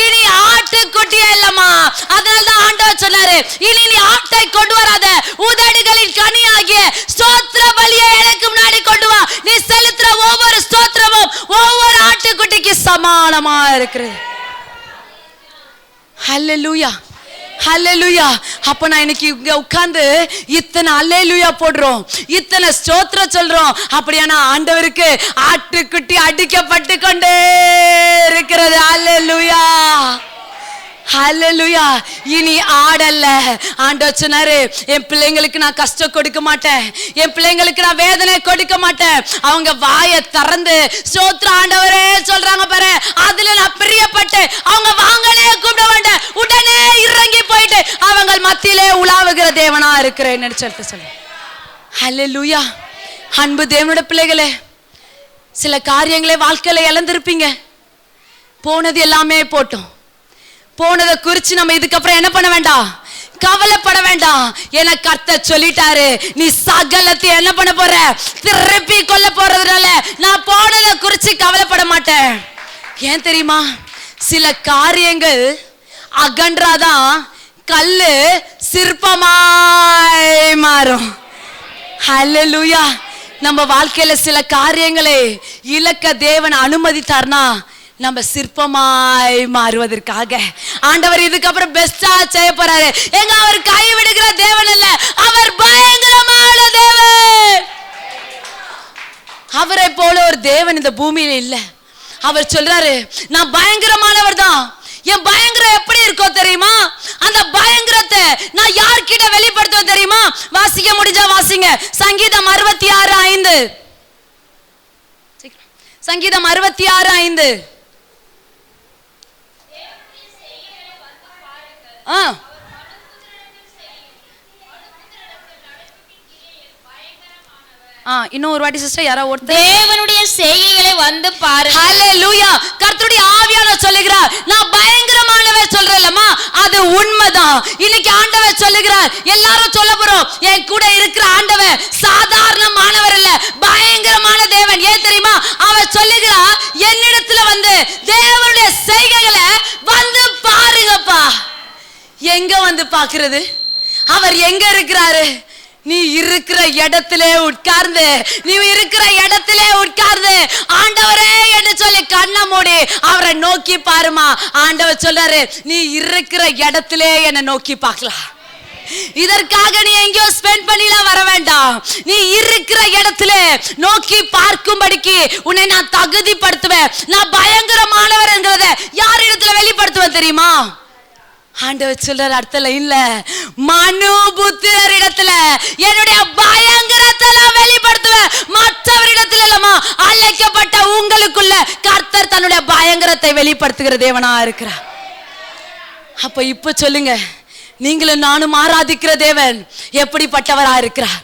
D: இனி ஆட்டுக்குட்டியே இல்லம்மா. அதனாலதான் ஆண்டவர் சொன்னாரு, இனி நீ ஆட்டை கொண்டு வராத, உதடுகளின் கனி ஆகிய ஸ்தோத்திர பலியை எனக்கு முன்னாடி கொண்டு வா. நீ செலுத்துற ஒவ்வொரு ஸ்தோத்திரமும் ஒவ்வொரு ஆட்டுக்குட்டிக்கு சமானமா இருக்கிறது. ஹல்லேலூயா, ஹல்லேலூயா. அப்ப நான் இன்னைக்கு இங்க உட்கார்ந்து இத்தனை ஹல்லேலூயா போடுறோம், இத்தனை ஸ்தோத்திரம் சொல்றோம். அப்படியான ஆண்டவருக்கு ஆட்டுக்குட்டி அடிக்கப்பட்டு கொண்டே இருக்கிறது. ஹல்லேலூயா, ஹல்லேலூயா. இனி ஆடல்ல. ஆண்டவர் சொன்னாரு, என் பிள்ளைங்களுக்கு நான் கஷ்டம் கொடுக்க மாட்டேன், என் பிள்ளைங்களுக்கு நான் வேதனை கொடுக்க மாட்டேன். அவங்க வாயை திறந்து ஸ்தோத்திர ஆண்டவரே சொல்றாங்க பாரு, அதுல நான் பிரியப்பட்டு அவங்க வாங்கனே கூப்பிட மாட்டேன், உடனே இறங்கி போயிட்டு அவங்க மத்தியிலே உலாவுகிற தேவனா இருக்கிறேன்னு சொல்ல. ஹல்லேலூயா. அன்பு தேவனோட பிள்ளைகளே, சில காரியங்களே வாழ்க்கையில இழந்திருப்பீங்க. போனது எல்லாமே போட்டோம். போனதை குறிச்சு நம்ம இதுக்கப்புறம் என்ன பண்ண வேண்டாம், கவலைப்பட வேண்டாம். என கர்த்தர் சொல்லிட்டாரு, நீ சகலத்தை என்ன பண்ண போற, திருப்பி கொள்ள போறதுனால நான் போனதை குறிச்சு கவலைப்பட மாட்டேன். ஏன் தெரியுமா? சில காரியங்கள் அகன்றாதான் கல்லு சிற்பமாய் மாறும். ஹல்லேலூயா. நம்ம வாழ்க்கையில சில காரியங்களை இலக்க தேவன் அனுமதித்தார்னா நம்ம சிற்பமாய் மாறுவதற்காக ஆண்டவர் இதுக்கப்புறம் பெஸ்டா செய்ய போறாரு. எங்க அவர் கை விடுகிற தேவன் அல்ல, அவர் பயங்கரமான தேவன். அவரை போல ஒரு தேவன் இந்த பூமியில இல்ல. அவர் சொல்றாரு, நான் பயங்கரமானவர் தான். என் பயங்கரம் எப்படி இருக்கோ தெரியுமா? அந்த பயங்கரத்தை நான் யார்கிட்ட வெளிப்படுத்துவேன் தெரியுமா? வாசிக்க முடிஞ்சா வாசிங்க. சங்கீதம் 66:5. சங்கீதம் 66:5. இன்னொரு வாட்டி சிஸ்டர், யாரோ ஒருத்தர்
E: தேவனுடைய செய்கைகளை வந்து பாருங்க.
D: ஹல்லேலூயா. கர்த்தருடைய ஆவியானவர் சொல்லுகிறார், நான் பயங்கரமானவர் சொல்றேன்லமா, அது உண்மைதான். இன்னைக்கு ஆண்டவர் சொல்லுகிறார், எல்லாரும் சொல்ல போறோம், என் கூட இருக்கிற ஆண்டவர் சாதாரணமானவர் அல்ல, பயங்கரமான தேவன். ஏன் தெரியுமா? அவர் சொல்லுகிறார், என்னிடத்துல வந்து தேவனுடைய செய்கைகளை வந்து பாருங்கப்பா. எங்க வந்து பாக்குறது? அவர் எங்க இருக்கிறாரு? நீ இருக்கிற இடத்திலே உட்கார்ந்து, நீ இருக்கிற இடத்திலே உட்கார்ந்து ஆண்டவரே என்று சொல்லி கண்ணை மூடி அவரை நோக்கி பாருமா. ஆண்டவர் சொல்றாரு, நீ இருக்கிற இடத்திலே என்னை நோக்கி பார்க்கலாம். இதற்காக நீ எங்கேயோ ஸ்பெண்ட் பண்ணிலாம் வர வேண்டாம். நீ இருக்கிற இடத்துல நோக்கி பார்க்கும்படிக்கு உன்னை நான் தகுதிப்படுத்துவேன். நான் பயங்கரமானவர் என்கிறத யார் இடத்துல வெளிப்படுத்துவேன் தெரியுமா? ஆண்டவர் சொல்றார் அடுத்த லைன்ல, மனு புத்திரர் இடத்துல என்னுடைய பயங்கரத்தை நான் வெளிப்படுத்துவேன், மற்றவரிடத்துல இல்லமா. அழைக்கப்பட்ட உங்களுக்குள்ள கர்த்தர் தன்னுடைய பயங்கரத்தை வெளிப்படுத்துகிற தேவனா இருக்கிறார். அப்ப இப்ப சொல்லுங்க, நீங்களும் நானும் ஆராதிக்கிற தேவன் எப்படிப்பட்டவரா இருக்கிறார்?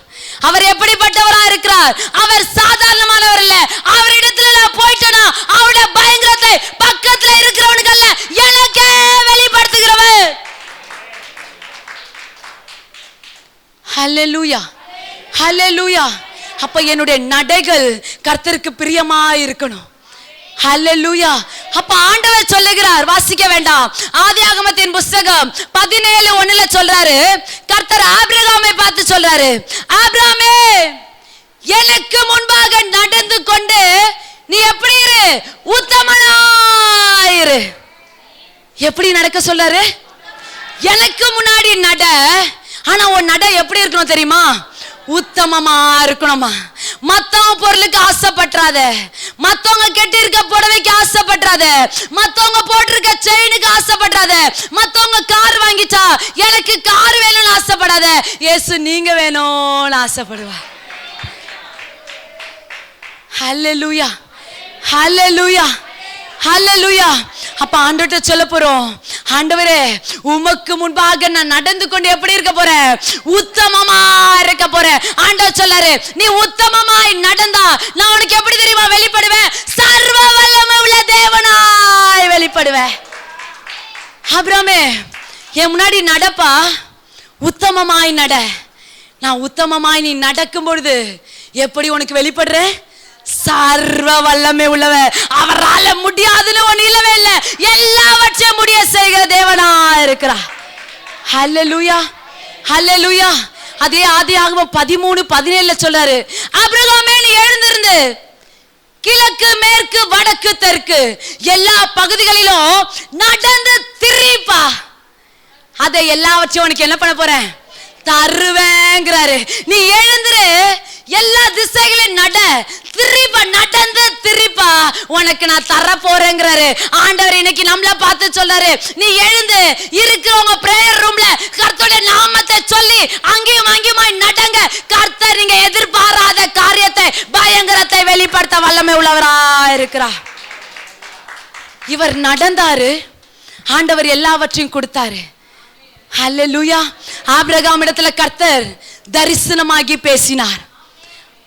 D: அவர் எப்படிப்பட்டவரா இருக்கிறார்? அவர் சாதாரணமானவர் இல்ல. அவர் இடத்துல நான் போயிட்டேனா அவருடைய பயங்கரத்தை பக்கத்துல இருக்கிறவனுக்கு அல்ல, எனக்கே வெளிப்படுத்துகிறவர். ஹல்லேலூயா, ஹல்லேலூயா. அப்ப என்னுடைய நடைகள் கர்த்தருக்கு பிரியமா இருக்கணும். ஹல்லேலூயா. அப்ப ஆண்டவர் சொல்லுகிறார், வாசிக்க வேண்டாம், ஆதியாகமத்தின் புத்தகம் 17:1 சொல்றாரு, கர்த்தர் ஆபிரகாமை பார்த்து சொல்றாரு, ஆபிரகாமே எனக்கு முன்பாக நடந்து கொண்டு நீ எப்படி இரு, உத்தமனாயிரு. எப்படி நடக்க சொல்றாரு? எனக்கு முன்னாடி நட. ஆனா உன் நட எப்படி இருக்கணும் தெரியுமா? உத்தமமா இருக்கணுமா. மத்தவங்க பொருளுக்கு ஆசைப்பட்டுறாத, மத்தவங்க கெட்டிருக்க புடவைக்கு ஆசைப்பட்டுறாத, மத்தவங்க போட்டிருக்க செயினுக்கு ஆசைப்பட்டுறாத, மத்தவங்க கார் வாங்கிட்டா எனக்கு கார் வேணும்னு ஆசைப்படாத, இயேசு நீங்க வேணும்னு ஆசைப்படுவார். ஹல்லேலூயா, ஹல்லேலூயா, ஹல்லேலூயா. அப்ப ஆண்டவர்ட்ட சொல்ல போறோம், ஆண்டவரே உமக்கு முன்பாக நான் நடந்து கொண்டு எப்படி இருக்க போறேன்? உத்தமமா இருக்க போறேன். ஆண்டவர் சொல்லாரு, நீ உத்தமமாய் நடந்தா நான் உனக்கு எப்படி தெரியுமா வெளிப்படுவேன்? சர்வ வல்லமை உள்ள தேவனாய் வெளிப்படுவேன். ஆபிரகாமே, என் முன்னாடி நடப்பா, உத்தமமாய் நட. நான் உத்தமமாய் நீ நடக்கும் பொழுது எப்படி உனக்கு வெளிப்படுறேன்? சர்வ வல்லமை உள்ளவர், அவரால முடியாதுன்னு ஒண்ணு இல்லவே இல்லை, எல்லாவற்றையும் முடிய செய்கிற தேவனா இருக்கிறார். ஹல்லேலூயா, ஹல்லேலூயா. அதே ஆதியாகமம் 13:17 சொல்றாரு, ஆபிரகாமே நீ எழுந்திருந்து கிழக்கு மேற்கு வடக்கு தெற்கு எல்லா பகுதிகளிலும் நடந்து திரிப்பா, அதை எல்லாவற்றையும் உனக்கு என்ன பண்ண போறேன்? தருவேங்கிறாரு. நீ எழுந்துரு, எல்லா திசைகளையும் நட, திரிப்பா, நடந்து திரிப்பா, உனக்கு நான் தர போறேங்கிறாரு. ஆண்டவர் இன்னைக்கு நம்மள பார்த்து சொல்றாரு, நீ எழுந்து இருக்கிறவங்க பிரேயர் ரூம்ல கர்த்தருடைய நாமத்தை சொல்லி அங்கேயும் அங்கேயுமாய் நடங்க. கர்த்தர் நீங்க எதிர்பாராத காரியத்தை, பயங்கரத்தை வெளிப்படுத்த வல்லமை உள்ளவரா இருக்கிறார். இவர் நடந்தாரு, ஆண்டவர் எல்லாவற்றையும் கொடுத்தாரு. ஹல்லேலூயா. ஆபிரகாம் இடத்துல கர்த்தர் தரிசனமாகி பேசினார்.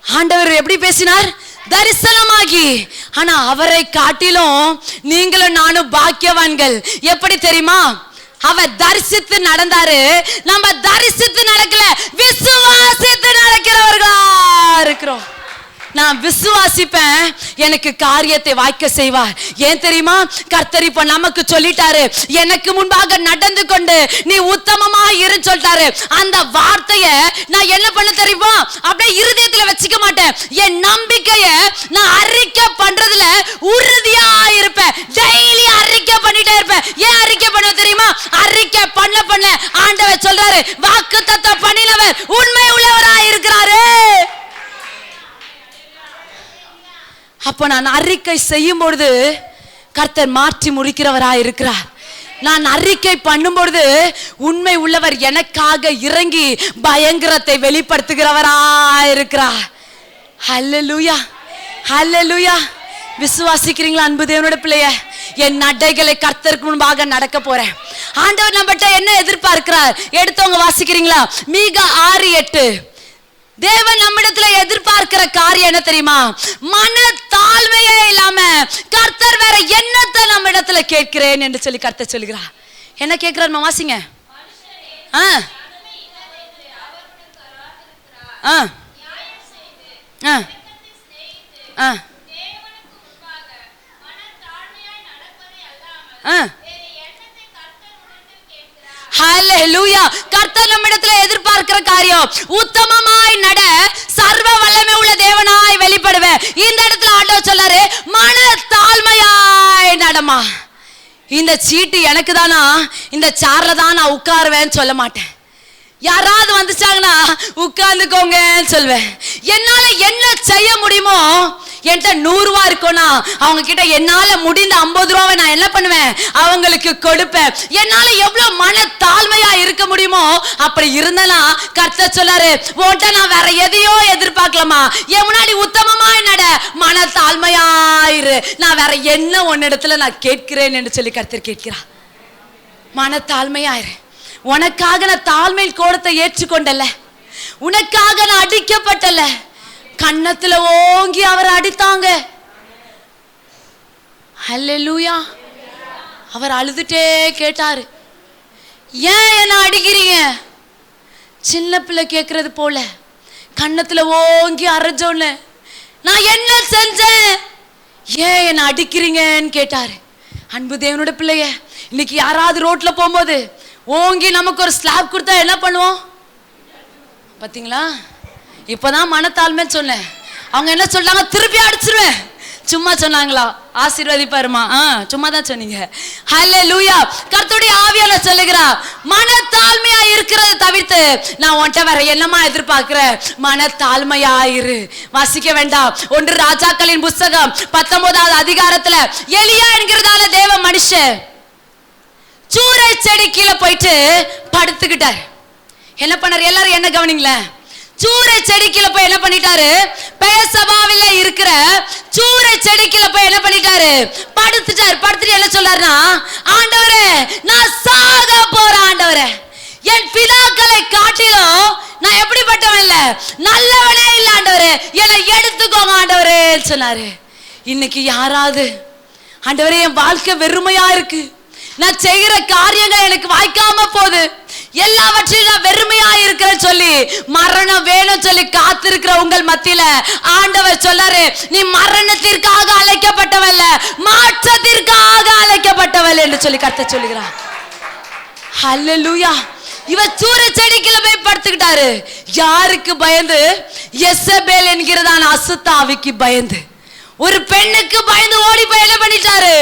D: ஆண்டவர் எப்படி பேசினார்? தரிசனமாகி. ஆனா அவரை காட்டிலும் நீங்களும் நானும் பாக்கியவான்கள். எப்படி தெரியுமா? அவர் தரிசித்து நடந்தாரு, நம்ம தரிசித்து நடக்கல, விசுவாசித்து நடக்கிறவர்களா இருக்கிறோம். நான் விசுவாசிப்பேன், எனக்கு காரியத்தை வாய்க்க செய்வார். ஏன் தெரியுமா? கர்த்தர் இப்ப நமக்கு சொல்லிட்டாரு, எனக்கு முன்பாக நடந்து கொண்டு நீ உத்தமமா இரு சொல்லிட்டாரு. அந்த வார்த்தையை நான் என்ன பண்ண தெரியுமா? அப்படியே இருதயத்துல வச்சுக்க மாட்டேன். என் நம்பிக்கைய நான் அறிக்கை பண்றதுல உறுதியா இருப்பேன். டெய்லி அறிக்கை பண்ணிட்டே இருப்பேன். ஏன் அறிக்கை பண்ண தெரியுமா? அறிக்கை பண்ண ஆண்டவர் சொல்றாரு, வாக்குத்தத்தம் பண்ணினவர் உண்மை உள்ளவரா இருக்கிறாரு. அப்ப நான் அறிக்கை செய்யும் பொழுது கர்த்தர் மாற்றி முடிக்கிறவராய் இருக்கிறார். நான் அறிக்கை பண்ணும் பொழுது உண்மை உள்ளவர் எனக்காக இறங்கி பயங்கரத்தை வெளிப்படுத்துகிறவராய் இருக்கிறார். ஹல்லேலூயா, ஹல்லேலூயா. விசுவாசிக்கிறீங்களா அன்பு தேவனோட பிள்ளைய? என் நடைகளை கர்த்தருக்கு முன்பாக நடக்க போறேன். ஆண்டவர் நம்மகிட்ட என்ன எதிர்பார்க்கிறார்? எடுத்தவங்க வாசிக்கிறீங்களா? மீகா 6:8. தேவன் நம்மிடத்துல எதிர்பார்க்கிற காரியம் என்ன தெரியுமா? மன தாழ்மையே இல்லாம கர்த்தர் வேற என்னத்தை நம்ம இடத்துல கேட்கிறேன் என்று சொல்லி கர்த்தர் சொல்லுகிறார். என்ன கேட்கிறார்? வாசிங்க. ஹல்லேலூயா. கர்த்தர் நம்மிடத்துல எதிர்பார்க்கிற காரியம் உத்தமமாய் நட, சர்வ வல்லமை உள்ள தேவனாய் வெளிப்படுவேன். இந்த இடத்துல ஆண்டவர் சொல்லாரு, மன தாழ்மையாய் நடமா. இந்த சீட்டு எனக்கு தானா, இந்த சேர்ல தான் நான் உட்காருவேன்னு சொல்ல மாட்டேன். யாராவது வந்துச்சாங்கன்னா உட்கார்ந்துக்கோங்க சொல்வேன். என்னால என்ன செய்ய முடியுமோ, என்கிட்ட 100 ரூபா இருக்கும்னா அவங்க கிட்ட என்னால முடிந்த 50 ரூபாவை நான் என்ன பண்ணுவேன்? அவங்களுக்கு கொடுப்பேன். என்னால எவ்வளவு மன தாழ்மையா இருக்க முடியுமோ அப்படி இருந்தனா கர்த்தர் சொல்லாரு, உன்கிட்ட நான் வேற எதையோ எதிர்பார்க்கலாமா, என் முன்னாடி உத்தமமா நட, மன தாழ்மையாயிரு, நான் வேற என்ன உன்னிடத்துல நான் கேட்கிறேன் என்று சொல்லி கர்த்தர் கேட்கிறார். மன தாழ்மையாயிரு. உனக்காக நான் தாழ்மையில் கோலத்தை ஏற்றுக்கொண்டல, உனக்காக நான் அடிக்கப்பட்டல. கன்னத்துல ஓங்கி அவர் அடித்தாங்க. ஹல்லேலூயா. அவர் அழுதுட்டே கேட்டாரு, ஏன் என்ன அடிக்கிறீங்க? சின்ன பிள்ளை கேட்கறது போல கன்னத்துல ஓங்கி அரைஞ்சோன்னு, நான் என்ன செஞ்சேன், ஏன் என்ன அடிக்கிறீங்கன்னு கேட்டாரு. அன்பு தேவனோட பிள்ளைய, இன்னைக்கு யாராவது ரோட்ல போகும்போது ஓங்கி நமக்கு ஒரு ஸ்லாப் கொடுத்தா என்ன பண்ணுவோம்? பாத்தீங்களா? இப்பதான் மனத்தாழ்மை சொன்னேன். அவங்க என்ன சொல்றாங்க? திருப்பி அடிச்சிருவேன். சும்மா சொன்னாங்களா? ஆசீர்வதிப்பாருமா. சும்மா தான் சொன்னீங்க. ஹல்லேலூயா. கர்த்தருடைய ஆவியானவர் சொல்லுகிறார், மனத்தாழ்மையா இருக்கிறது தவிர்த்து நான் உன்கிட்ட வேற என்னமா எதிர்பார்க்கிறேன்? மனத்தாழ்மையா இரு. வாசிக்க வேண்டாம். 1 ராஜாக்களின் புஸ்தகம் 19வது அதிகாரத்துல எலியா என்கிறதால தேவ மனுஷன் சூரை செடி கீழே போயிட்டு படுத்துக்கிட்டார். என்ன பண்ணாரு? எல்லாரும் என்ன கவனிங்களேன். சூரை செடிக்குள்ள போய் என்ன பண்ணிட்டாரு? பெயர்சபாவில இருக்கிற சூரை செடிக்குள்ள போய் என்ன பண்ணிட்டாரு? படுத்துட்டாரு. படுத்துட்டு என்ன சொல்றாருன்னா, ஆண்டவரே நான் சாக போறேன், ஆண்டவரே என் பிதாக்களை காட்டிலும் நான் எப்படிப்பட்டவன் இல்ல, நல்லவனே இல்ல ஆண்டவரே, என்னை எடுத்துக்கோங்க ஆண்டவரே சொன்னாரு. இன்னைக்கு யாராவது ஆண்டவரே என் வாழ்க்கை வெறுமையா இருக்கு, நான் செய்கிற காரியங்கள் எனக்கு வாய்க்காம போகுது, எல்லாவற்றையும் நான் வெறுமையா இருக்கிறேன்னு சொல்லி மரணம் வேணும் சொல்லி காத்திருக்கிற உங்கள் மத்தியில ஆண்டவர் சொல்லாரு, நீ மரணத்திற்காக அழைக்கப்பட்டவல்ல, மாற்றத்திற்காக அழைக்கப்பட்டவள் என்று சொல்லி கர்த்தர் சொல்லுகிறார். ஹல்லேலூயா. இவர் சூரிய செடிக்குள்ள போய் படுத்துக்கிட்டாரு. யாருக்கு பயந்து? எசபேல் என்கிறதான அசுத்தாவிக்கு பயந்து, ஒரு பெண்ணுக்கு பயந்து ஓடி போய் என்ன பண்ணிட்டாரு?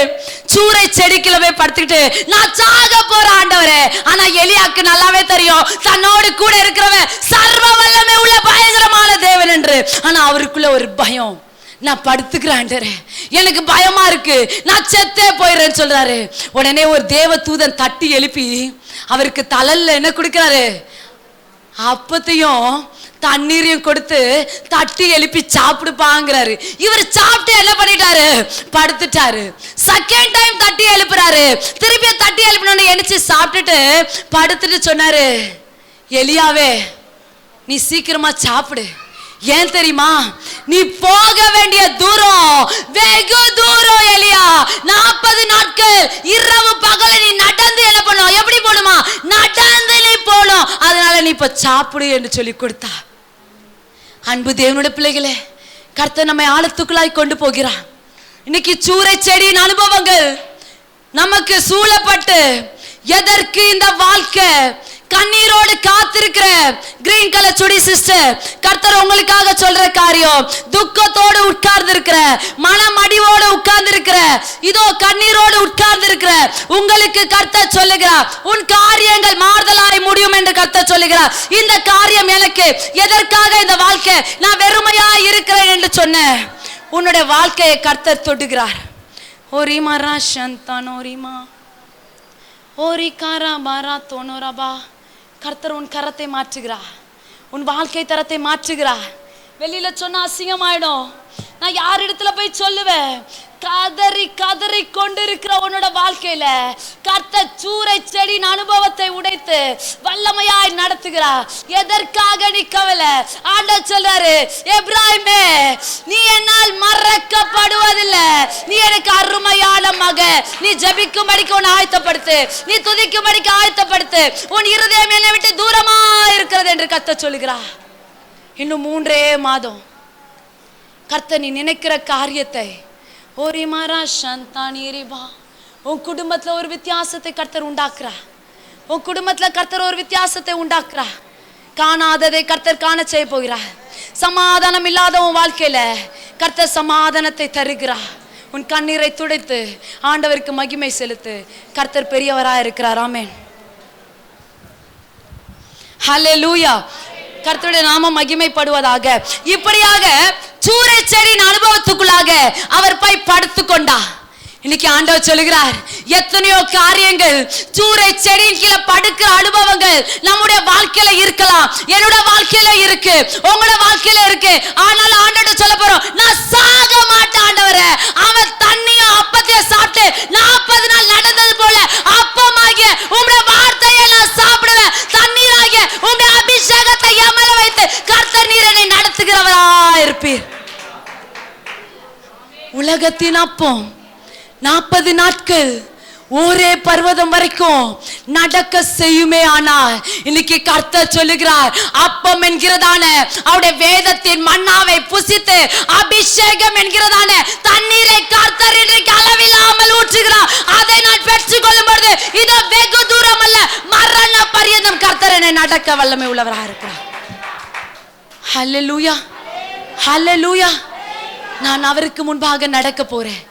D: சூரை செடிக்குள்ள போய் படுத்துக்கிட்டு நான் சாக போற ஆண்டவரே. ஆனா எலியாக்கு நல்லாவே தெரியும் தன்னோடு கூட இருக்கிறவன் சர்வ வல்லமை உள்ள பயங்கரமான தேவன் என்று. ஆனா அவருக்குள்ள ஒரு பயம், நான் படுத்துக்கிறேன் ஆண்டவரே, எனக்கு பயமா இருக்கு, நான் செத்தே போயிடுறேன்னு சொல்றாரு. உடனே ஒரு தேவ தூதன் தட்டி எழுப்பி அவருக்கு தலல்ல என்ன கொடுக்கிறாரு? அப்பத்தையும் தண்ணீரையும் கொடுத்து தட்டி எழுப்பி சாப்பிடுப்பாங்கிறாரு. இவர் சாப்பிட்டு என்ன பண்ணிட்டாரு? படுத்துட்டாரு. செகண்ட் டைம் தட்டி எழுப்புறாரு. திருப்பி தட்டி எழுப்பினோன்னு எந்திரிச்சு சாப்பிட்டுட்டு படுத்துட்டு சொன்னாரு, எலியாவே நீ சீக்கிரமா சாப்பிடு. ஏன் தெரியுமா? நீ போக வேண்டிய தூரம் வெகு தூரம் எலியா. 40 நாட்கள் இரவு பகல நீ நடந்து என்ன பண்ணும்? எப்படி போகணுமா? நடந்து நீ போகணும். அதனால நீ இப்ப சாப்பிடு என்று சொல்லி கொடுத்தா. அன்பு தேவனுடைய பிள்ளைகளே, கர்த்தர் நம்மை ஆழத்துக்குள்ளாய் கொண்டு போகிறார். இன்னைக்கு சூரை செடியின் அனுபவங்கள் நமக்கு சூழப்பட்டு எதற்கு இந்த வாழ்க்கை? கண்ணீரோடு காத்திருக்கிற கிரீன் கலர் சுடி சிஸ்டர், கர்த்தர் உங்களுக்காக சொல்ற காரியம், துக்கத்தோடு உட்கார்ந்து இருக்கிற, மனமடிவோடு உட்கார்ந்து இருக்கிற, இதோ கண்ணீரோடு உட்கார்ந்து இருக்கிற உங்களுக்கு கர்த்தர் சொல்லுகிறார், உன் காரியங்கள் மாறுதலாய் முடியும் என்று கர்த்தர் சொல்லுகிறார். இந்த காரியம் எனக்கு எதற்காக? இந்த வாழ்க்கை நான் வெறுமையா இருக்கிறேன் என்று சொன்ன உன்னுடைய வாழ்க்கையை கர்த்தர் தொடுகிறார். ஓரிமா ராஷந்தனோரிமா ஓரிகாரா பாரா தோனோரபா. கர்த்தர் உன் கரத்தை மாற்றுகிறார், உன் வாழ்க்கை தரத்தை மாற்றுகிறார். வெளியில சொன்னா அசிங்கமாயிடும். நான் யார் இடத்துல போய் சொல்லுவேன்? கதறி கதறி கொண்டிருக்கிற உன்னோட வாழ்க்கையில கர்த்தர் சூரை செடியின் அனுபவத்தை உடைத்து வல்லமையாய் நடத்துகிறார். எதற்காக நீ கவலை? ஆண்டவர் சொல்றாரு, எப்ராஹிமே நீ என்னால் மறக்கப்படுவதில்லை, நீ எனக்கு அருமையான மகன், நீ ஜெபிக்கும்படிக்கு உன்னை ஆயத்தப்படுத்து, நீ துதிக்கும்படிக்கு ஆயத்தப்படுத்து, உன் இருதயம் என்னை விட்டு தூரமா இருக்கிறது என்று கர்த்தர் சொல்லுகிறார். இன்னும் 3 மாதம் கர்த்தர் நீ நினைக்கிற காரியத்தை ஓரிமாரா சந்தானிரிபா உன் குடும்பத்துல ஒரு வித்தியாசத்தை கர்த்தர் உண்டாக்குறா. உன் குடும்பத்துல கர்த்தர் ஒரு வித்தியாசத்தை உண்டாக்குறா. காணாததை கர்த்தர் காண செய்ய போகிறார். சமாதானம் இல்லாத உன் வாழ்க்கையில கர்த்தர் சமாதானத்தை தருகிறா. உன் கண்ணீரை துடைத்து ஆண்டவருக்கு மகிமை செலுத்து. கர்த்தர் பெரியவராக இருக்கிறார். ஆமென். ஹல்லேலூயா. கர்த்தருடைய நாமம் மகிமைப்படுவதாக. இப்படியாக சூரை செடியின் அனுபவத்துக்குள்ளாக அவர் போய் படுத்து கொண்டா. இன்னைக்கு ஆண்டவர் சொல்லுகிறார், எத்தனையோ காரியங்கள் சூரை செடியின் கீழே படுக்கிற அனுபவங்கள் நம்முடைய வாழ்க்கையில இருக்கலாம், என்னோட வாழ்க்கையில இருக்கு, உங்களோட வாழ்க்கையில இருக்கு. ஆனால் ஆண்டவர் சொல்ல போறோம், நான் சாக மாட்டேன் ஆண்டவரே. அவன் தண்ணியும் அப்பத்தையும் சாப்பிட்டு 40 நாள் நடந்தது போல அப்பமாகிய உங்களுடைய வார்த்தையை நான் சாப்பிடுவேன், தண்ணீராகிய உங்களுடைய அபிஷேகத்தை எமல வைத்து கர்த்தர் நீர் என்னை நடத்துகிறவரா இருப்பீர். உலகத்தின் அப்பம் 40 நாட்கள் ஒரே பர்வதம் வரைக்கும் நடக்க செய்யுமே. ஆனால் இன்னைக்கு கர்த்தர் சொல்லுகிறார், அப்பம் என்கிறதான அவருடைய வேதத்தின் மன்னாவை புசித்து அபிஷேகம் என்கிறதான தண்ணீரை கர்த்தர் இன்றைக்கு அளவில்லாமல் ஊற்றுகிறார். அதை நான் பெற்றுக் கொள்ளும் பொழுது இதோ வெகு தூரம் அல்ல, மரண பரியந்தம் கர்த்தர் என்னை நடக்க வல்லமை உள்ளவராக இருக்கிறார். ஹல்லேலூயா, ஹல்லேலூயா. நான் அவருக்கு முன்பாக நடக்க போறேன்.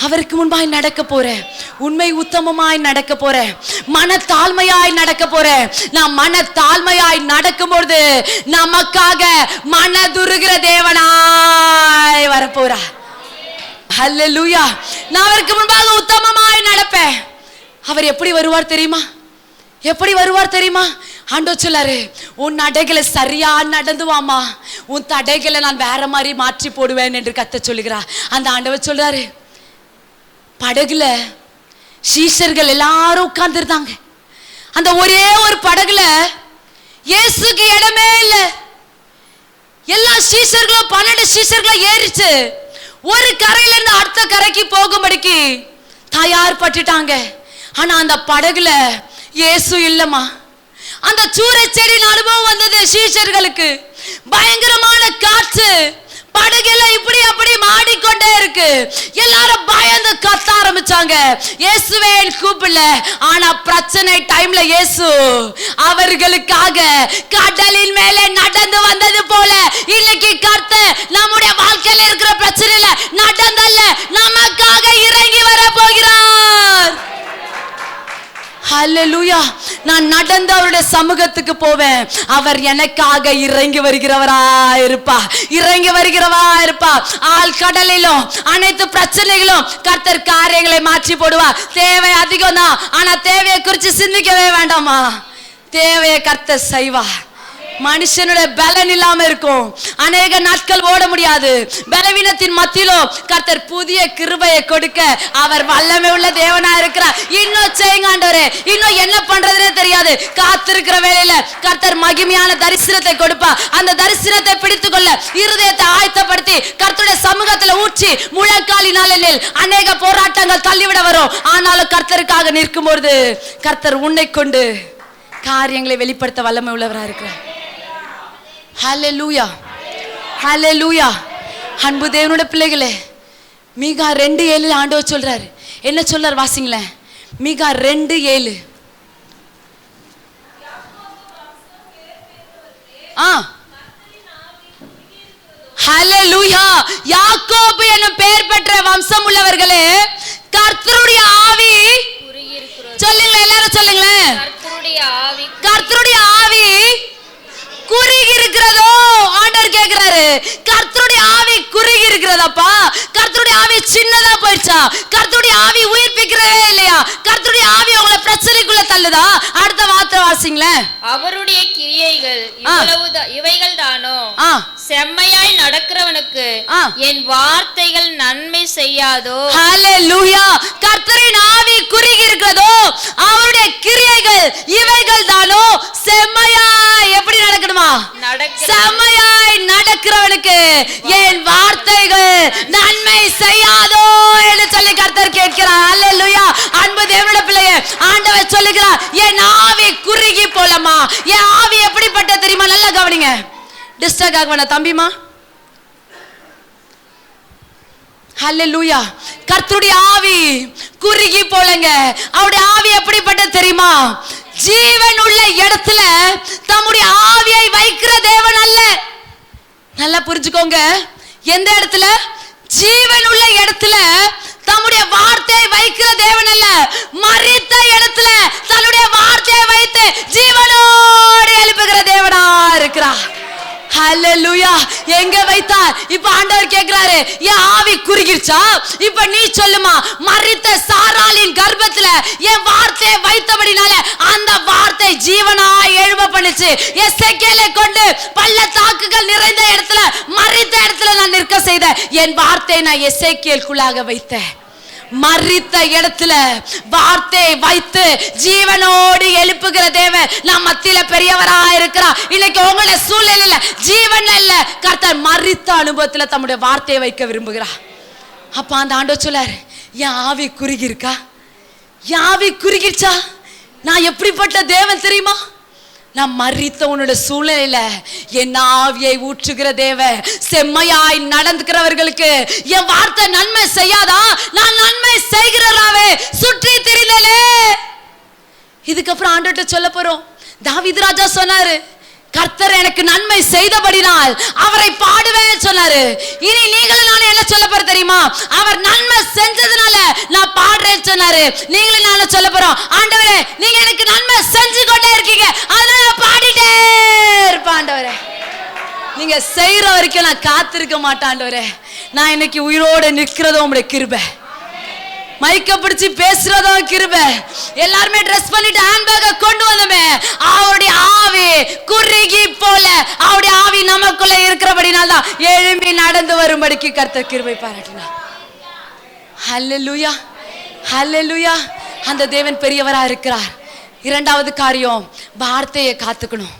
D: அவருக்கு முன்பாய் நடக்க போறேன், உண்மை உத்தமமாய் நடக்க போறேன், மன தாழ்மையாய் நடக்க போறேன். நான் மன தாழ்மையாய் நடக்கும்போது நமக்காக மனதுருகிற தேவனாய் வரப்போறா. ஹல்லேலூயா. நான் அவருக்கு முன்பாக உத்தமமாய் நடப்பேன். அவர் எப்படி வருவார் தெரியுமா? எப்படி வருவார் தெரியுமா? ஆண்டவர் சொல்லாரு, உன் நடைகளை சரியா நடந்து வாமா, உன் தடைகளை நான் வேற மாதிரி மாற்றி போடுவேன் என்று கர்த்தர் சொல்லுகிறார். அந்த ஆண்டவர் சொல்றாரு, படகுல சீஷர்கள் எல்லாரும் உட்கார்ந்து இருந்தாங்க. அந்த ஒரே ஒரு படகுல இயேசுக்கு இடமே இல்லை. எல்லா சீஷர்களும் 12 சீஷர்களும் ஏறிச்சு ஒரு கரையில இருந்து அடுத்த கரைக்கு போகும்படிக்கு தயார் பட்டுட்டாங்க. ஆனா அந்த படகுல இயேசு இல்லம்மா. அந்த சூறை செடியின் அனுபவம் வந்தது சீஷர்களுக்கு. பயங்கரமான காற்று, படகுல இப்படி அப்படி மாடிக்கொண்டே இருக்கு. எல்லாரும் பயந்து கத்த ஆரம்பிச்சாங்க, இயேசுவே கூப்பிடல. ஆனா பிரச்சனை டைம்ல இயேசு அவர்களுக்காக கடலின் மேலே நடந்து வந்தது போல இன்னைக்கு கர்த்தர் நம்முடைய வாழ்க்கையில இருக்கிற பிரச்சனையில நடந்தல்ல, நமக்காக இறங்கி வர போகிறார். ஹல்லேலூயா. நான் நடந்து அவருடைய சமூகத்துக்கு போவேன். அவர் எனக்காக இறங்கி வருகிறவரா இருப்பா, இறங்கி வருகிறவா இருப்பா. ஆள் கடலிலும் அனைத்து பிரச்சனைகளும் கர்த்தர் காரியங்களை மாற்றி போடுவார். தேவை அதிகம் தான், ஆனா தேவையை குறித்து சிந்திக்கவே வேண்டாமா. தேவையை கர்த்தர் செய்வா. மனுஷனுடைய பலன் இல்லாம இருக்கும், அநேக நாட்கள் ஓட முடியாது. பலவீனத்தின் மத்தியிலும் கர்த்தர் புதிய கிருபையை கொடுக்க அவர் வல்லமை உள்ள தேவனா இருக்கிறார். இன்னும் செய்யுங்க ஆண்டவரே, இன்னும் என்ன பண்றதுன்னே தெரியாது. காத்திருக்கிற வேளையில கர்த்தர் மகிமையான தரிசனத்தை கொடுப்பா. அந்த தரிசனத்தை பிடித்துக் கொள்ள இருதயத்தை ஆயத்தப்படுத்தி கர்த்தருடைய சமூகத்துல ஊற்றி முழங்காலினாலே நெல். அநேக போராட்டங்கள் தள்ளிவிட வரும், ஆனாலும் கர்த்தருக்காக நிற்கும் பொழுது கர்த்தர் உன்னை கொண்டு காரியங்களை வெளிப்படுத்த வல்லமை உள்ளவரா இருக்கிறார். ஹல்லேலூயா, ஹல்லேலூயா. அன்பு தேவனுடைய பிள்ளைகளே, மீகா 2:7 ஆண்டவர் சொல்றாரு. என்ன சொல்றார் வாசிங்களேன்? மீகா 2:7. ஹல்லேலூயா. யாக்கோபு என்னும் பெயர் பெற்ற வம்சம் உள்ளவர்களே, கர்த்தருடைய ஆவி சொல்லுங்களேன், எல்லாரும் சொல்லுங்களேன். கர்த்தருடைய ஆவி குறுகி இருக்கிறதோ? ஆண்டவர் கேக்குறாரு, கர்த்தருடைய ஆவி குறுகி இருக்கிறதாப்பா? கர்த்தருடைய ஆவி சின்னதா போயிடுச்சா? கர்த்தருடைய ஆவி உயிர்ப்பிக்கிறதே இல்லையா? கர்த்தருடைய ஆவி உங்களை பிரச்சனைக்குள்ள தள்ளுதா? அடுத்த வார்த்தை வாசிங்களேன்.
E: அவருடைய கிரியைகள் இவைகள் தானோ? செம்மையாய் நடக்கிறவனுக்கு என் வார்த்தைகள் நன்மை செய்யாதோ?
D: ஹல்லேலூயா. கர்த்தரின் ஆவி குறுகி இருக்கிறதோ? அவருடைய கிரியைகள் இவைகள் தானோ? செம்மையாய் எப்படி நடக்கணுமா? செம்மையாய் நடக்கிறவனுக்கு என் வார்த்தைகள் நன்மை செய்யாதோ என்று சொல்லி கர்த்தர் கேட்கிறார். ஹல்லேலூயா. அன்பு தேவனுடைய பிள்ளையே, ஆண்டவர் சொல்லுகிறார், என் ஆவி குறுகி போலமா. என் ஆவி எப்படிப்பட்ட தெரியுமா? நல்லா கவனிங்க. டிஸ்டர்ப் ஆக வேணா தம்பிமா. ஹல்லேலூயா. கர்த்தருடைய ஆவி குறுகி போலங்க. அவருடைய ஆவி எப்படிப்பட்ட தெரியுமா? ஜீவன் உள்ள இடத்துல தம்முடைய ஆவியை வைக்கிற தேவன் அல்ல. நல்லா புரிஞ்சுக்கோங்க. எந்த இடத்துல? ஜீவன் உள்ள இடத்துல தம்முடைய வார்த்தையை வைக்கிற தேவன் அல்ல. மரித்த இடத்துல தன்னுடைய வார்த்தையை வைத்து ஜீவனோடு எழுப்புகிற தேவனா இருக்கிறார். ஹல்லேலூயா. எங்க வைத்தார்? இப்ப ஆண்டவர் கேக்குறாரு, என் ஆவி குறுகிருச்சா? இப்ப நீ சொல்லுமா, மரித்த சாராளின் கர்ப்பத்துல என் வார்த்தையை வைத்தபடினால அந்த வார்த்தை ஜீவனாய் எழும்ப பண்ணுச்சு. எசேக்கியேலை கொண்டு பள்ளத்தாக்குகள் நிறைந்த இடத்துல, மரித்த இடத்துல நான் நிற்க செய்த என் வார்த்தையை நான் எசேக்கியேலுக்குள்ளாக வைத்தேன். மரித்த இடத்துல வார்த்தை வைத்து ஜீவனோடு எழுப்புகிற தேவன் நம் மத்தியில பெரியவரா இருக்கிறார். இன்னைக்கு உங்களை சூழ்நிலையில ஜீவன் அல்ல, கர்த்தர் மரித்த அனுபவத்துல தம்முடைய வார்த்தையை வைக்க விரும்புகிறார். அப்ப அந்த ஆண்டவர் சொல்லாரு, என் ஆவி குறுகி இருக்கா? என் ஆவி குறுகிடுச்சா? நான் எப்படிப்பட்ட தேவன் தெரியுமா? நான் மரித்த உன்னோட சூழ்நிலையில என் ஆவியை ஊற்றுகிற தேவன். செம்மையாய் நடந்துக்கிறவர்களுக்கு என் வார்த்தை நன்மை செய்யாதா? நான் நன்மை செய்கிறவராவே சுற்றி திரிந்தேனே. இதுக்கப்புறம் ஆண்டவர்ட்ட சொல்ல போறோம். தாவீது ராஜா சொன்னாரு, கர்த்தர் எனக்கு நன்மை செய்தபடினால் அவரை பாடுவேன் சொன்னாரு. இனி நீங்களும் நானும் என்ன சொல்ல போற தெரியுமா? அவர் நன்மை செஞ்சதுனால நான் பாடுறேன்னு சொன்னாரு. நீங்களும் நானும் சொல்ல போறோம், ஆண்டவரே நீங்க எனக்கு நன்மை செஞ்சு கொண்டே இருக்கீங்க, அதனால நான் பாடிட்டே இருப்பேன் ஆண்டவரே. நீங்க செய்யற வரைக்கும் நான் காத்திருக்க மாட்டேன் ஆண்டவரே. நான் இன்னைக்கு உயிரோட நிற்கிறதும் உங்களுடைய கிருபை, மைக்க பிடிச்சி பேசுறதும் கிருபை. எல்லாருமே ட்ரெஸ் பண்ணிட்டு ஹேண்ட்பேக்க கொண்டு வந்தோமே, அவருடைய ஆவி குறுகி போல அவருடைய ஆவி நமக்குள்ள இருக்கிறபடினால தான் எழும்பி நடந்து வரும்படிக்கு கர்த்தர் கிருபை பாராட்டினார். ஹல்லேலூயா, ஹல்லேலூயா. அந்த தேவன் பெரியவரா இருக்கிறார். இரண்டாவது காரியம், வார்த்தையை காத்துக்கணும்.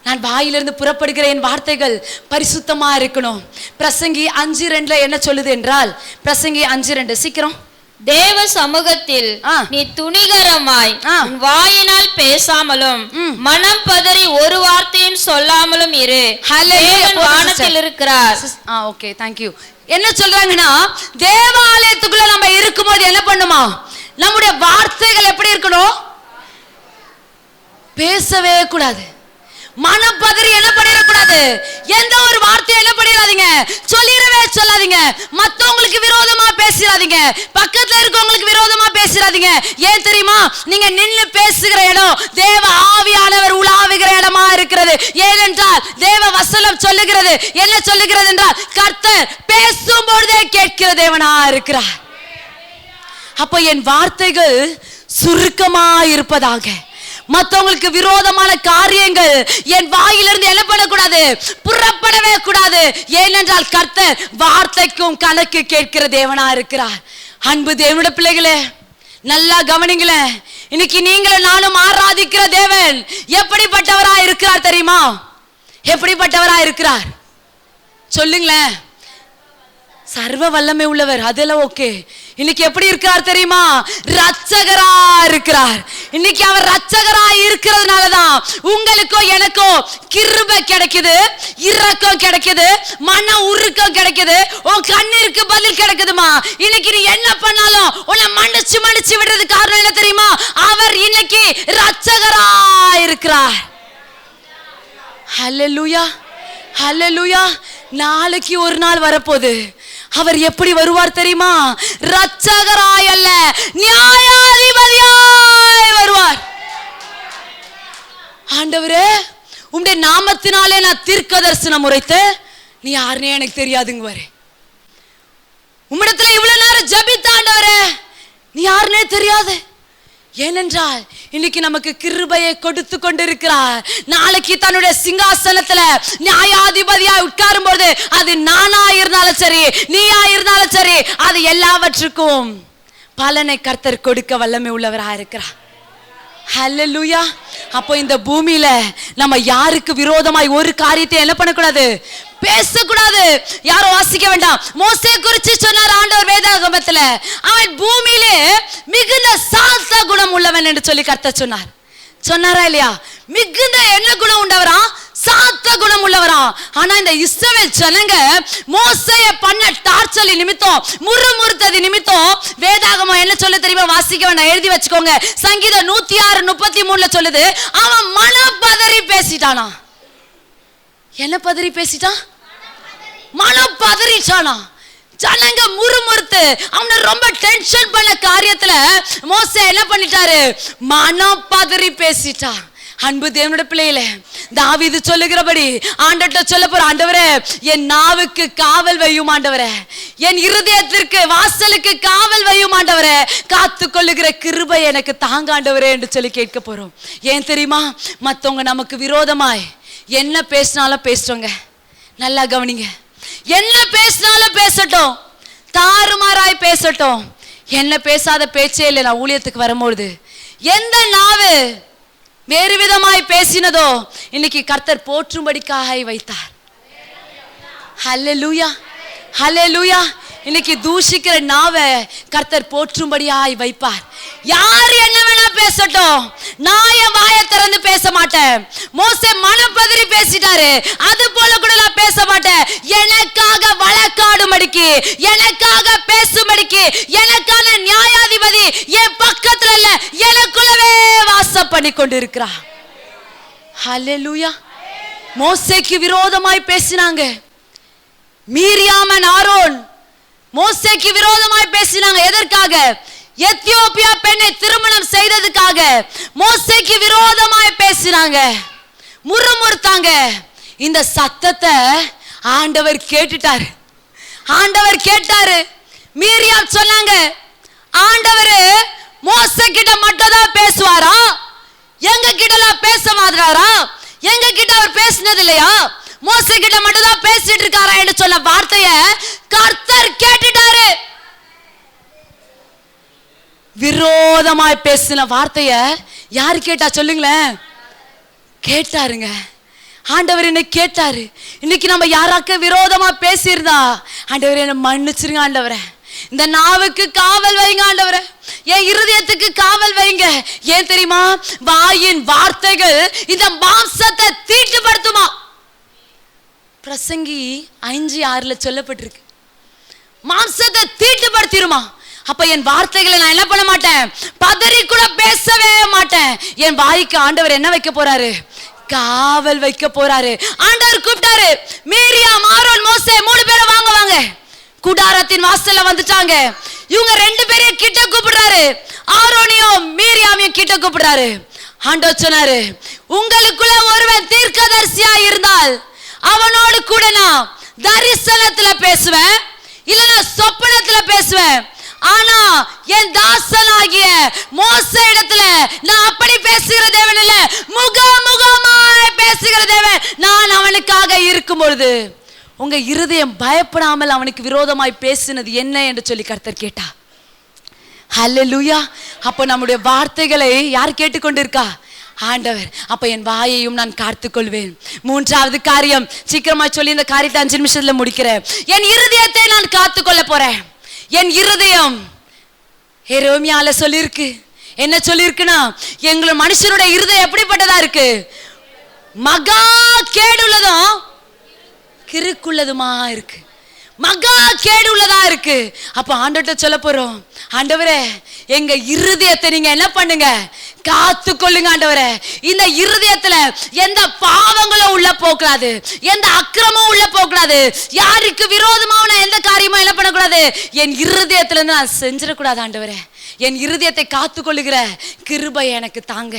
D: நான் வாயிலிருந்து புறப்படுகிற என் வார்த்தைகள் பரிசுத்தமா இருக்கணும். பிரசங்கி 5:2 என்ன சொல்லுது என்றால், பிரசங்கி 5:2 சீக்கிரம்.
E: தேவ சமூகத்தில் நீ துணிகரமாய் வாயினால் பேசாமலும் மனம் பதறி ஒரு வார்த்தையும் சொல்லாமலும் இரு. தேவன் வானத்தில் இருக்கிறார்.
D: Okay, thank you. என்ன சொல்றாங்கன்னா, தேவாலயத்துக்குள்ள நம்ம இருக்கும்போது என்ன பண்ணுமா, நம்முடைய வார்த்தைகள் எப்படி இருக்கணும்? பேசவே கூடாது. மனப்பதறி என்ன பண்ணிடக்கூடாது? எந்த ஒரு வார்த்தையும் என்ன பண்ணிடாதீங்க, சொல்லிடவே சொல்லாதீங்க. மத்தவங்களுக்கு விரோதமா பேசிடாதீங்க, பக்கத்துல இருக்கவங்களுக்கு விரோதமா பேசிடாதீங்க. ஏன் தெரியுமா? நீங்க நின்னு பேசுகிற இடம் தேவ ஆவியானவர் உலாவுகிற இடமா இருக்கிறது. ஏனென்றால் தேவ வசனம் சொல்லுகிறது, என்ன சொல்லுகிறது என்றால், கர்த்தர் பேசும்பொழுதே கேட்கிற தேவனா இருக்கிறார். அப்ப என் வார்த்தைகள் சுருக்கமா இருப்பதாக, மற்றவங்களுக்கு விரோதமான காரியங்கள் என் வாயிலிருந்து என்ன பண்ணக்கூடாது, புறப்படவே கூடாது. ஏனென்றால் கர்த்தர் வார்த்தைக்கும் கணக்கு கேட்கிற தேவனா இருக்கிறார். அன்பு தேவனுடைய பிள்ளைகளே, நல்லா கவனிங்களேன். இன்னைக்கு நீங்களும் நானும் ஆராதிக்கிற தேவன் எப்படிப்பட்டவரா இருக்கிறார் தெரியுமா? எப்படிப்பட்டவரா இருக்கிறார் சொல்லுங்களேன். சர்வ வல்லமை உள்ளவர், அதெல்லாம் ஓகே. இன்னைக்கு எப்படி இருக்கிறார் தெரியுமா? ரட்சகரா இருக்கிறார். இன்னைக்கு அவர் ரட்சகரா இருக்கிறதுனாலதான் உங்களுக்கோ எனக்கோ கிருபை கிடைக்குது, இரக்கம் கிடைக்குது, மன உருக்கம் கிடைக்குது, உன் கண்ணீருக்கு பதில் கிடைக்குதுமா. இன்னைக்கு நீ என்ன பண்ணாலும் உன்னை மன்னிச்சு மன்னிச்சு விடுறது காரணம் என்ன தெரியுமா? அவர் இன்னைக்கு ரட்சகரா இருக்கிறார். ஹல்லேலூயா, ஹல்லேலூயா. நாளைக்கு ஒரு நாள் வரப்போகுது. அவர் எப்படி வருவார் தெரியுமா? ரட்சகராய் அல்ல, நியாயாதிபதியாய் வருவார். ஆண்டவரே, உம்முடைய நாமத்தினாலே நான் தீர்க்க தரிசனம் உரைத்து, நீ யாருன்னே எனக்கு தெரியாதுங்குவாரு. உம்மிடத்துல இவ்வளவு நேரம் ஜெபித்த ஆண்டவரே, நீ யாருன்னே தெரியாது. ஏனென்றால் இன்னைக்கு நமக்கு கிருபையை கொடுத்து கொண்டிருக்கிறார். நாளைக்கு தன்னுடைய சிங்காசனத்துல நியாயாதிபதியா உட்காரும் போது, அது நானா இருந்தாலும் சரி, நீயா இருந்தாலும் சரி, அது எல்லாவற்றுக்கும் பலனை கர்த்தர் கொடுக்க வல்லமை உள்ளவரா இருக்கிறார். ஹல்லேலூயா. அப்போ இந்த பூமியில நம்ம யாருக்கு விரோதமாய் ஒரு காரியத்தை என்ன பண்ணக்கூடாது, பேசக்கூடாது. யாரும் வாசிக்க வேண்டாம். மோசே குறித்து சொன்னார் ஆண்டவர் வேதாகமத்துல, அவன் பூமியிலே மிகுந்த சாந்த குணம் உள்ளவன் என்று சொல்லி கர்த்தர் சொன்னார். சொன்னாரா இல்லையா? மிகுந்த என்ன குணம் உண்டவரா? சாந்த குணம் உள்ளவரா. ஆனா இந்த இஸ்ரவேல் ஜனங்க மோசேய பண்ண டார்ச்சர் நிமித்தம், முறுமுறுத்தது நிமித்தம் வேதாகமம் என்ன சொல்ல தெரியுமா? வாசிக்க வேண்டாம், எழுதி வச்சுக்கோங்க. சங்கீதம் 106:33 சொல்லுது, அவன் மனப்பதறி பேசிட்டானா. என்ன பதறி பேசிட்டான்? மனப்பதறிச்சானா. ஜனங்க முறுமுறுத்து அவனை ரொம்ப டென்ஷன் பண்ண காரியத்துல மோசே என்ன பண்ணிட்டாரு? மனப்பதறி பேசிட்டா. அன்பு தேவனுடைய பிள்ளைகளே, தாவீது சொல்லுகிறபடி ஆண்டவர்ட்ட சொல்ல போற, ஆண்டவரே என் நாவுக்கு காவல் வையும் ஆண்டவரே, என் இருதயத்திற்கு வாசலுக்கு காவல் வையும் ஆண்டவரே, காத்து கொள்ளுகிற கிருபை எனக்கு தாங்க ஆண்டவரே என்று சொல்லி கேட்க போறோம். ஏன் தெரியுமா? மத்தவங்க நமக்கு விரோதமாய் என்ன பேசினாலும் பேசுறோங்க. நல்லா கவனிங்க. என்ன பேசினாலும் பேசட்டும், தாறுமாறாய் பேசட்டும், என்ன பேசாத பேச்சே இல்லை. நான் ஊழியத்துக்கு வரும்போது எந்த நாவு வேறு விதமாய் பேசினதோ இன்னைக்கு கர்த்தர் போற்றும்படிக்காக வைத்தார். ஹல்லேலூயா, ஹல்லேலூயா. இன்னைக்கு தூஷிக்கிற நாவை கர்த்தர் போற்றும்படியாய் வைப்பார். யார் என்ன வேணா பேசட்டும், நான் என் வாயை திறந்து பேச மாட்டேன். மோசே மனப்பதறி பேசிட்டாரு, அது போல கூட நான் பேச மாட்டேன். எனக்காக வழக்காடும்படிக்கு, எனக்காக பேசும்படிக்கு, எனக்கான நியாயாதிபதி என் பக்கத்துல இல்ல, எனக்குள்ளவே வாசம் பண்ணி கொண்டு இருக்கிறார். ஹல்லேலூயா, மோசேக்கு விரோதமாய் பேசினாங்க. மீரியாம் and ஆரோன் மோசேக்கு விரோதமாய் பேசினாங்க. எதற்காக? எத்தியோப்பியா பெண்ணை திருமணம் செய்ததுக்காக மோசேக்கு விரோதமாய் பேசினாங்க, முறுமுறுத்தாங்க. இந்த சத்தத்தை ஆண்டவர் கேட்டுட்டாரு. ஆண்டவர் கேட்டாரு. மீரியாம் சொன்னாங்க, ஆண்டவர் மோசே கிட்ட மட்டும் தான் பேசுவாரா? எங்க கிட்டலாம் பேச மாட்டாரா? எங்க கிட்ட அவர் பேசினது இல்லையா? மோசே கிட்ட மட்டும் தான் பேசிட்டு இருக்காரா என்று சொன்ன வார்த்தையை கர்த்தர் கேட்டுட்டாரு. விரோதமாய் பேசின வார்த்தைய யாரு கேட்டா சொல்லுங்களேன்? கேட்டாருங்க. ஆண்டவர் என்ன கேட்டாரு. இன்னைக்கு நம்ம யாராக்க விரோதமா பேசியிருந்தா, ஆண்டவர் என்ன மன்னிச்சிருங்க ஆண்டவரே. இந்த நாவுக்கு காவல் வைங்க ஆண்டவரே, என் இருதயத்துக்கு காவல் வைங்க. ஏன் தெரியுமா? வாயின் வார்த்தைகள் இந்த மாம்சத்தை தீட்டுப்படுத்துமா. பிரசங்கி 5:6 சொல்லப்பட்டிருக்கு, மாம்சத்தை தீட்டுப்படுத்திருமா. அப்ப என் வார்த்தைகளை நான் என்ன பண்ண மாட்டேன், பதறி கூட பேசவே மாட்டேன். என் வாய்க்கு ஆண்டவர் என்ன வைக்க போறாரு? காவல் வைக்க போறாரு. ஆண்டவர் கூப்பிட்டாரு, மீரியாம், ஆரோன், மோசே 3 பேரும் வாங்க வாங்க. கூடாரத்தின் வாசல்ல வந்துட்டாங்க. இவங்க 2 பேரையும் கிட்ட கூப்பிடுறாரு. ஆரோனையும் மீரியாமையும் கிட்ட கூப்பிடுறாரு. ஆண்டவர் சொன்னாரு, உங்களுக்குள்ள ஒருவன் தீர்க்கதரிசியா இருந்தால் அவனோடு கூட நான் தரிசனத்துல பேசுவேன், இல்லைன்னா சொப்பனத்துல பேசுவேன். ஆனா என் தாசனாகிய மோசே இடத்துல நான் அப்படி பேசுகிற தேவன் இல்ல, முகமுகமாய் பேசுகிற தேவன். நான் அவனுக்காக இருக்கும் பொழுது உங்க இருதயம் பயப்படாமல் அவனுக்கு விரோதமாய் பேசினது என்ன என்று சொல்லி கர்த்தர் கேட்டா. ஹல்லேலூயா. அப்ப நம்முடைய வார்த்தைகளை யார் கேட்டுக்கொண்டிருக்கா? ஆண்டவர். அப்ப என் வாயையும் நான் காத்துக்கொள்வேன். 3வது காரியம், சீக்கிரமா சொல்லி இந்த காரியத்தை 5 நிமிஷத்துல முடிக்கிறேன். என் இருதயத்தை நான் காத்துக்கொள்ள போறேன். என் இருதயம் எரேமியால சொல்லிருக்கு. என்ன சொல்லிருக்குன்னா, எங்களோட மனுஷனுடைய இருதயம் எப்படிப்பட்டதா இருக்கு? மகா கேடுள்ளதும் கிறுக்குள்ளதுமா இருக்கு. மகா கேடு உள்ளதா இருக்கு. அப்ப ஆண்டவர்கிட்ட சொல்ல போறோம், ஆண்டவரே எங்க இருதயத்தை நீங்க என்ன பண்ணுங்க, காத்து கொள்ளுங்க ஆண்டவரே. இந்த இருதயத்துல எந்த பாவங்களும் உள்ள போகக்கூடாது, எந்த அக்கிரமும் உள்ள போகக்கூடாது, யாருக்கு விரோதமான எந்த காரியமும் என்ன பண்ணக்கூடாது, என் இருதயத்துல இருந்து நான் செஞ்சிடக்கூடாது ஆண்டவரே. என் இருதயத்தை காத்து கொள்ளுகிற கிருபை எனக்கு தாங்க.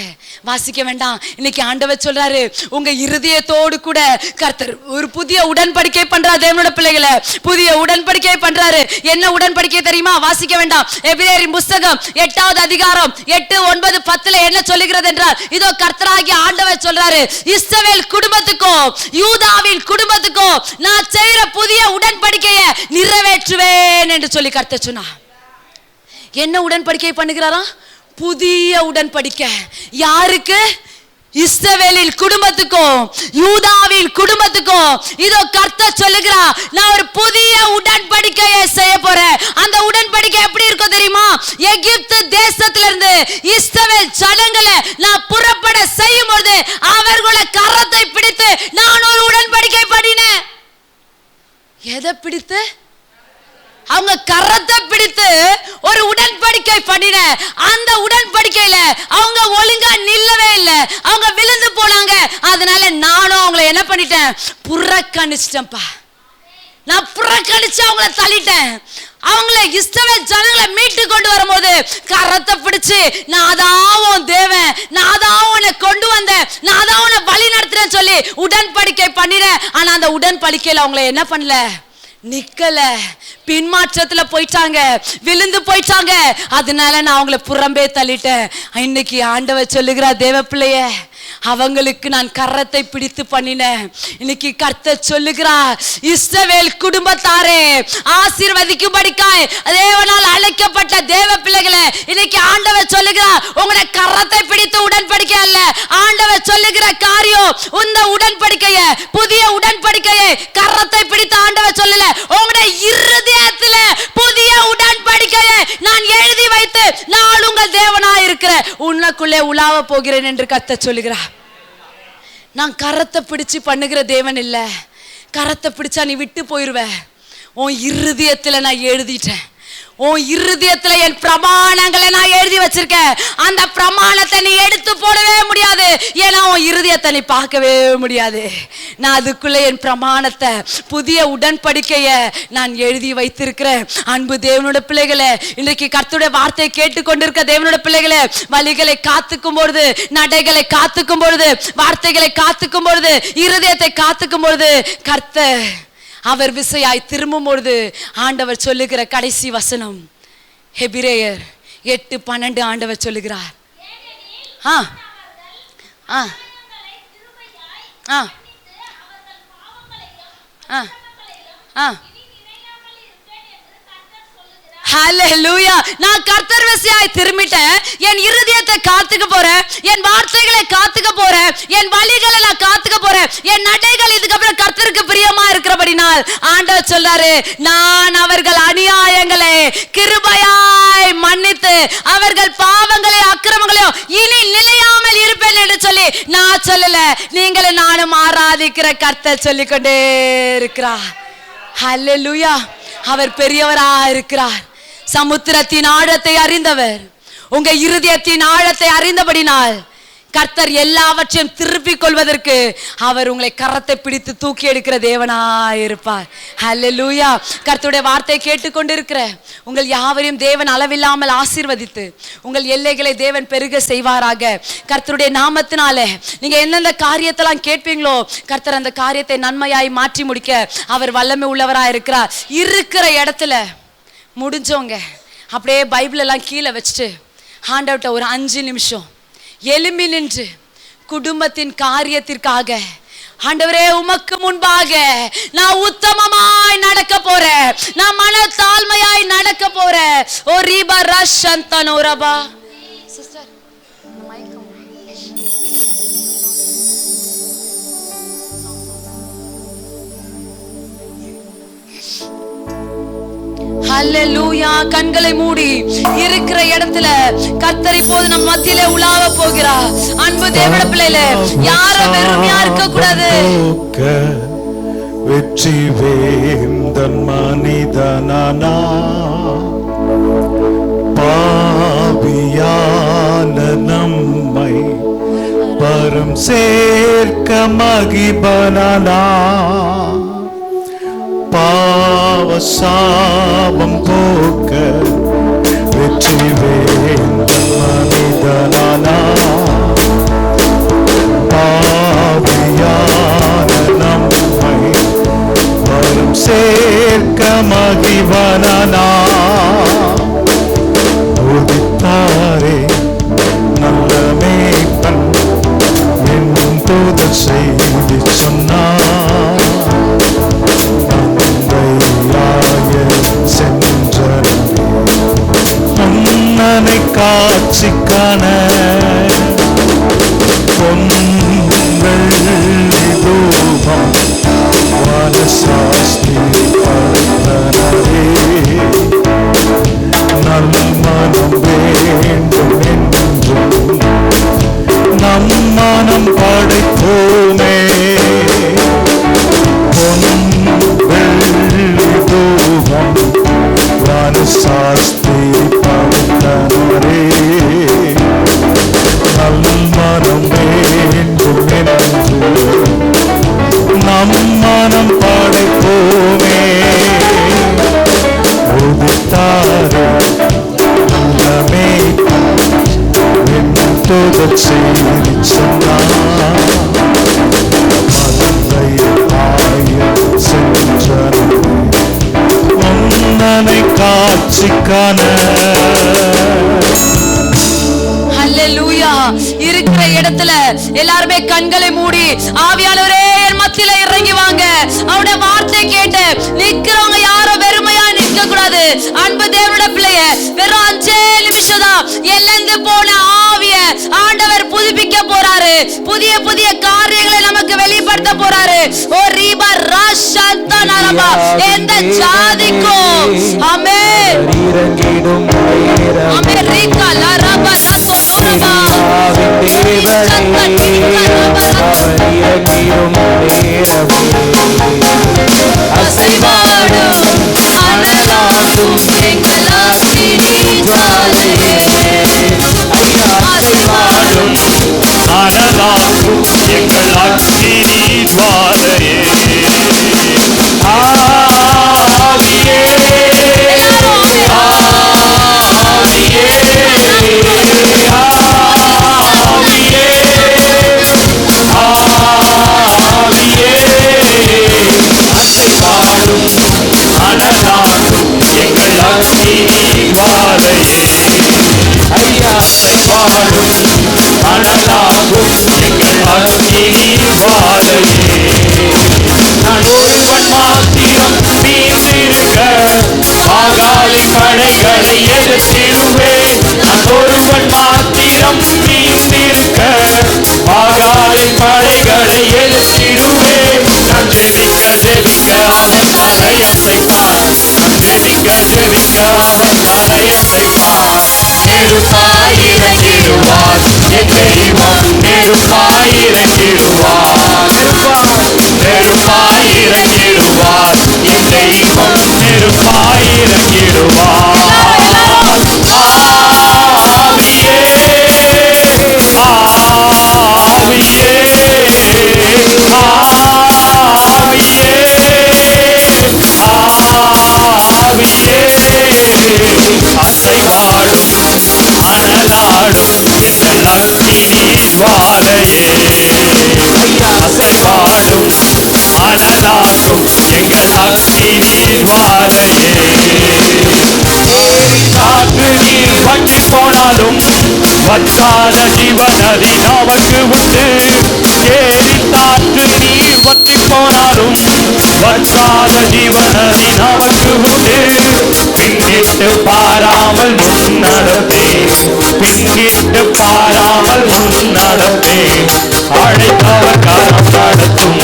D: வாசிக்க வேண்டாம். இன்னைக்கு ஆண்டவர் சொல்றாரு, உங்க இருதயத்தோடு கூட கர்த்தர் ஒரு புதிய உடன்படிக்கை பண்றாரு. தேவனோட பிள்ளைகளை புதிய உடன்படிக்கை பண்றாரு. என்ன உடன்படிக்கை தெரியுமா? வாசிக்க வேண்டாம். எபிரேயரின் புத்தகம் 8வது அதிகாரம் 8, 9, 10 என்ன சொல்லுகிறது என்றால், இதோ கர்த்தராகிய ஆண்டவர் சொல்றாரு, இஸ்ரவேல் குடும்பத்துக்கும் யூதாவின் குடும்பத்துக்கும் நான் செய்கிற புதிய உடன்படிக்கையை நிறைவேற்றுவேன் என்று சொல்லி கர்த்தர் சொன்னார். என்ன உடன்படிக்கை பண்ணுகிறாரா? புதிய உடன்படிக்கை. யாருக்கு? இஸ்ரவேலின் குடும்பத்துக்கும் யூதாவின் குடும்பத்துக்கும். இதோ கர்த்தர் சொல்லுகிறார், நான் ஒரு புதிய உடன்படிக்கையை செய்ய போறேன். அந்த உடன்படிக்கை எப்படி இருக்கும் தெரியுமா? எகிப்து தேசத்திலிருந்து இஸ்ரவேல் ஜனங்களை நான் புறப்பட செய்யும் பொழுது அவர்களை கரத்தை பிடித்து நான் ஒரு உடன்படிக்கை பண்ணினேன். எதை பிடித்து? அவங்க கரத்தை பிடித்து ஒரு உடன்படிக்கை பண்ணின. அந்த உடன்படிக்கையில அவங்க ஒழுங்கா நில்லவே இல்லை, அவங்க விழுந்து போனாங்க. அதனால நானும் அவங்களை என்ன பண்ணிட்டேன், புறக்கணிச்சிட்டேன்ப்பா. நான் புறக்கணிச்சு அவங்களை தள்ளிட்டேன். அவங்களை இஸ்ரவேல் ஜனங்களை மீட்டு கொண்டு வரும்போது கரத்தை பிடிச்சு, நான் தான் உன் தேவன், நான் தான் உன்னை கொண்டு வந்தேன், நான் தான் உன்னை வழி நடத்துறேன்னு சொல்லி உடன்படிக்கை பண்ணினேன். ஆனா அந்த உடன்படிக்கையில அவங்களை என்ன பண்ணல, நிக்கல, பின்மாற்றத்துல போயிட்டாங்க, விழுந்து போயிட்டாங்க. அதனால நான் அவங்களை புறம்பே தள்ளிட்டேன். இன்னைக்கு ஆண்டவர் சொல்லுகிறார், தேவ பிள்ளைய அவங்களுக்கு நான் கரத்தை பிடித்து பண்ணினேன். இன்னைக்கு கர்த்தர் சொல்லுகிறார், இஸ்ரவேல் குடும்பத்தாரே ஆசீர்வதிக்கும்படிக்காய் தேவனால் அழைக்கப்பட்ட தேவ பிள்ளைகளே, இன்னைக்கு ஆண்டவர் சொல்லுகிறார், உங்களுடைய கரத்தை பிடித்து உடன்படிக்கை அல்ல, ஆண்டவர் சொல்லுகிற காரியம் இந்த உடன்படிக்கையை, புதிய உடன்படிக்கையை கரத்தை பிடித்து ஆண்டவர் சொல்லல, உங்களுடைய இருதயத்துல புதிய உடன்படிக்கையை நான் எழுதி வைத்து நான் உங்கள் தேவனாய் இருக்கிறேன், உனக்குள்ளே உலாவ போகிறேன் என்று கர்த்தர் சொல்லுகிறார். நான் கரத்தை பிடிச்சு பண்ணுகிற தேவன் இல்ல. கரத்தை பிடிச்சா நீ விட்டு போயிருவ. உன் இருதயத்துல நான் எழுதிட்டேன். உன் இருதயத்துல என் பிரமாணங்களை நான் எழுதி வச்சிருக்கேன். அந்த பிரமாணத்தை நீ எடுத்து போடவே முடியாது. ஏன்னா உன் இருதயத்தை நீ பார்க்கவே முடியாது. நான் அதுக்குள்ள என் பிரமாணத்தை, புதிய உடன்படிக்கைய நான் எழுதி வைத்திருக்கிறேன். அன்பு தேவனோட பிள்ளைகளே, இன்றைக்கு கர்த்தருடைய வார்த்தையை கேட்டுக்கொண்டிருக்க தேவனோட பிள்ளைகளே, வழிகளை காத்துக்கும் பொழுது, நடைகளை காத்துக்கும் பொழுது, வார்த்தைகளை காத்துக்கும் பொழுது, இருதயத்தை காத்துக்கும் பொழுது, கர்த்தர் அவர் விசையாய் திரும்பும் பொழுது ஆண்டவர் சொல்லுகிற கடைசி வசனம் எபிரேயர் 8:12 ஆண்டவர் சொல்லுகிறார். ஆ ஆ ஆ ஆ ஆ ஹல்லேலூயா. நான் கர்த்தர் விசையாய் திரும்பிட்டேன். என் இருதயத்தை காத்துக்க போறேன், என் வார்த்தைகளை காத்துக்க போறேன், என் வழிகளை நான் காத்துக்க போறேன், என் நடைகள் இதுக்கப்புறம் கர்த்தருக்கு பிரியமா இருக்கிறபடினால் ஆண்டவர் சொல்றாரு, நான் அவர்கள் அநியாயங்களை கிருபையாய் மன்னித்து அவர்கள் பாவங்களை அக்கிரமங்களையும் இனி நிலையாமல் இருப்பேன் என்று சொல்லி நான் சொல்லல, நீங்களும் நானும் ஆராதிக்கிற கர்த்தர் சொல்லிக்கொண்டே இருக்கிறார். ஹல்லேலூயா. அவர் பெரியவரா இருக்கிறார். சமுத்திரத்தின் ஆழத்தை அறிந்தவர். உங்க இருதயத்தின் ஆழத்தை அறிந்தபடினால் கர்த்தர் எல்லாவற்றையும் திருப்பிக் கொள்வதற்கு அவர் உங்களை கரத்தை பிடித்து தூக்கி எடுக்கிற தேவனாயிருப்பார். ஹல்லேலூயா. கர்த்தருடைய வார்த்தையை கேட்டுக்கொண்டிருக்கிற உங்கள் யாவரையும் தேவன் அளவில்லாமல் ஆசீர்வதித்து உங்கள் எல்லைகளை தேவன் பெருக செய்வாராக. கர்த்தருடைய நாமத்தினாலே நீங்க எந்தெந்த காரியத்தெல்லாம் கேட்பீங்களோ கர்த்தர் அந்த காரியத்தை நன்மையாய் மாற்றி முடிக்க அவர் வல்லமை உள்ளவராக இருக்கிறார். இருக்கிற இடத்துல முடிஞ்சவங்க அப்படியே பைபிள் எல்லாம் கீழே வச்சுட்டு ஆண்டவர்ட்ட ஒரு 5 நிமிஷம் எழும்பி நின்று குடும்பத்தின் காரியத்திற்காக, ஆண்டவரே உமக்கு முன்பாக நான் உத்தமமாய் நடக்க போறேன், நான் மன தாழ்மையாய் நடக்க போறேன். ஓ ரீபா ரஷந்தனோரபா சிஸ்டர் ஹல்லேலூயா. கண்களை மூடி இருக்கிற இடத்துல கர்த்தர் இப்போது நம் மத்தியிலே உலாவ போகிறார். அன்பு தேவனுடைய பிள்ளைகளே, யாரும் வெறுமையா இருக்க கூடாது.
B: வெற்றி வேந்தன் மனிதனானா பாவியான நம்மை பரம் சேர்க்க மகிபனானா பாவ சாபம் போக்க வெற்றி வேந்தன் மனிதனானா பாவியான நம்மை வரும் சேர்க்க மகிவனானா உதித்தாரே நல்ல மேய்ப்பன் என்னும் தூதர் செய்தி சொன்னார். உன்னனை காட்சி காண பொன்வெள்ளி தூபம் வானசாஸ்தி படுத்தனரே நல்மனம் வேண்டும் என்றும் நம் மனம் படைத்தோமே. பொன்வெள்ளி தூபம் வானசாஸ்தி படுத்தனரே நல்மனம் வேண்டும் என்றும் நம் மனம் படைப்போமே. உதித்தாரே நல்லமே என்னும் தூதர் செய்தி சொன்னார். மதத்தை ஆய சென்றனே உன்னனை காட்சி காண.
D: ஹல்லேலூயா. இருக்கிற இடத்துல எல்லாருமே கண்களை மூடி ஆவியானவரே என் மத்தியில இறங்கி வாங்க. அவருடைய வார்த்தை கேட்டு நிக்கிறவங்க யாரும் வெறுமையா நிற்க கூடாது. அன்பு தேவனுடைய பிள்ளைய வெறும் 5 நிமிஷம் தான் எல்லந்து போன ஆவிய ஆண்டவர் புதுப்பிக்க போறாரு. புதிய புதிய காரியங்களை நமக்கு வெளிப்படுத்த போறாரு. ஓ ரீபா ராஷந்தனரபா எந்த ஜாதிக்கும் ஆமென் இறங்கிடும் ஆமென் ரீகா லரபா லதோரபா
B: அசைவாடும் அனலாடும் எங்கள் அனலாகும் எங்கள் அக்கினி வாழையே. நான் ஒருவன் மாத்திரம் மீந்திருக்க பாகாலின் படைகளை எதிர்த்திடுவேன். நான் ஒருவன் மாத்திரம் மீந்திருக்க பாகாலின் படைகளை எதிர்த்திடுவேன். நான் ஜெபிக்க ஜெபிக்க அவன் தலையசைப்பான். நான் ஜெபிக்க ஜெபிக்க அவன் தலையசைப்பான். நெருப்பாயிரங்கிடுவார் என் தெய்வம், நெருப்பாயிரங்கிடுவார். நெருப்பாயிரங்கிடுவார் என் தெய்வம், நெருப்பாயிரங்கிடுவார். ஆவியே ஆவியே ஆவியே அசைவாடும் அனலாடும் எங்கள் அக்கினி வாழையே. அசைவாடும் அனலாடும் எங்கள் அக்கினி வாழையே. காற்று நீர் வற்றி போனாலும் வற்றாத ஜீவநதி நமக்கு உண்டு. ஏரி காற்று நீர் வற்றி போனாலும் வற்றாத ஜீவநதி நமக்கு உண்டு. பின்னிட்டு பாராமல் முன்னடப்பேன், பின்னிட்டு பாராமல் முன்னடப்பேன். அழைத்தவர் கரம் நடத்தும்,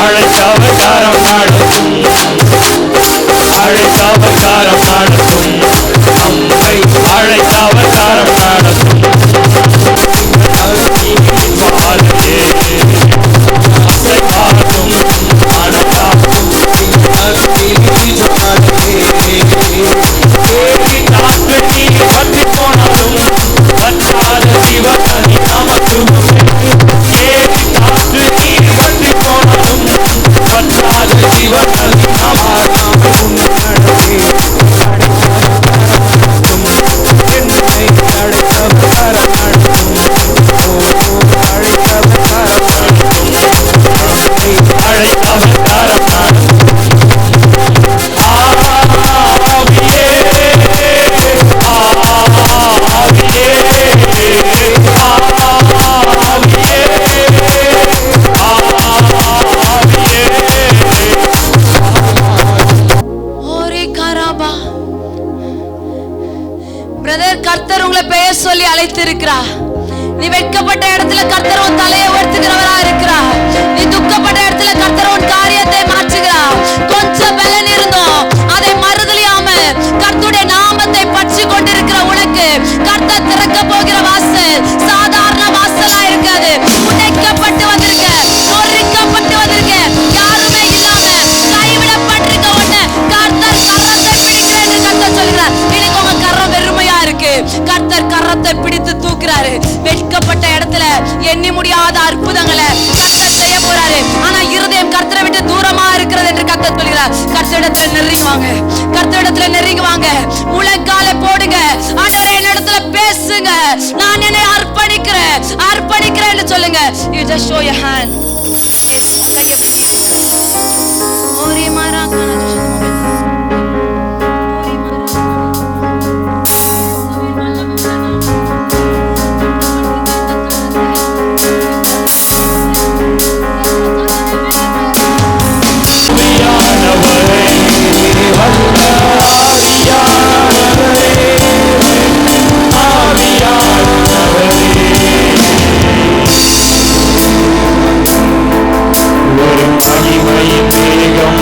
B: அழைத்தவர் கரம் நடத்தும், அழைத்தவர் கரம் நடத்தும், நம்மை அழைத்தவர் கரம் நடத்தும். வாழையே அசைவாடும் அனலாடும் காற்று நீர் வற்றி போனாலும் வற்றாத ஜீவநதி நமக்கு உண்டு. ஏரி காற்று நீர் வற்றி போனாலும் வற்றாத ஜீவநதி நமக்கு உண்டு. அழைத்தவர் கரம் நடத்தும். ஆவியே ஆவியே ஆவியே
D: ஓரே கராபா. பிரதர், கர்த்தர் உங்களை பெயர் சொல்லி அழைத்திருக்கிறார். நீ வெட்கப்பட்ட இடத்துல கர்த்தர் உன் தலையை உயர்த்துகிறவரா இருக்கிறார். நீ துக்கப்பட்ட இடத்துல கர்த்தர் உன் காரியத்தை மாற்றுகிறார். கொஞ்சம் பலன் இருந்தோம் அதை மறுதலியாம கர்த்தருடைய நாமத்தை பற்றி கொண்டிருக்கிற உனக்கு கர்த்தர் திறக்க போகிற வாசல் சாதாரண வாசலா இருக்காது. உடைக்கப்பட்டு வந்திருக்க, நொறுக்கப்பட்டு வந்திருக்க, யாருமே இல்லாம கைவிடப்பட்டிருக்க உன்னை கர்த்தர் கரத்தை பிடிக்கிறேன் என்று கர்த்தர் சொல்கிறார். இன்னைக்கு உங்க கரம் வெறுமையா இருக்கு, கர்த்தர் கரத்தை பிடித்து தூக்குறாரு. வெட்கப்பட்ட இடத்துல எண்ணி முடியாத அற்புதங்களை கர்த்தர் செய்ய போறாரு. ஆனா இருதயம் கர்த்தரை விட்டு தூரமா இருக்கிறது என்று கர்த்தர் சொல்கிறார். கர்த்தரிடத்துல நெருங்கி வாங்க, கர்த்தரிடத்துல நெருங்கி வாங்க, முழங்காலை போடுங்க. ஆண்டவரே என்னிடத்துல பேசுங்க, நான் என்னை அர்ப்பணிக்கிறேன் அர்ப்பணிக்கிறேன் என்று சொல்லுங்க. You just show your hand. Yes, கையை ஓரே மாரா கானா
B: ஒரு மகிமையின் மேகம்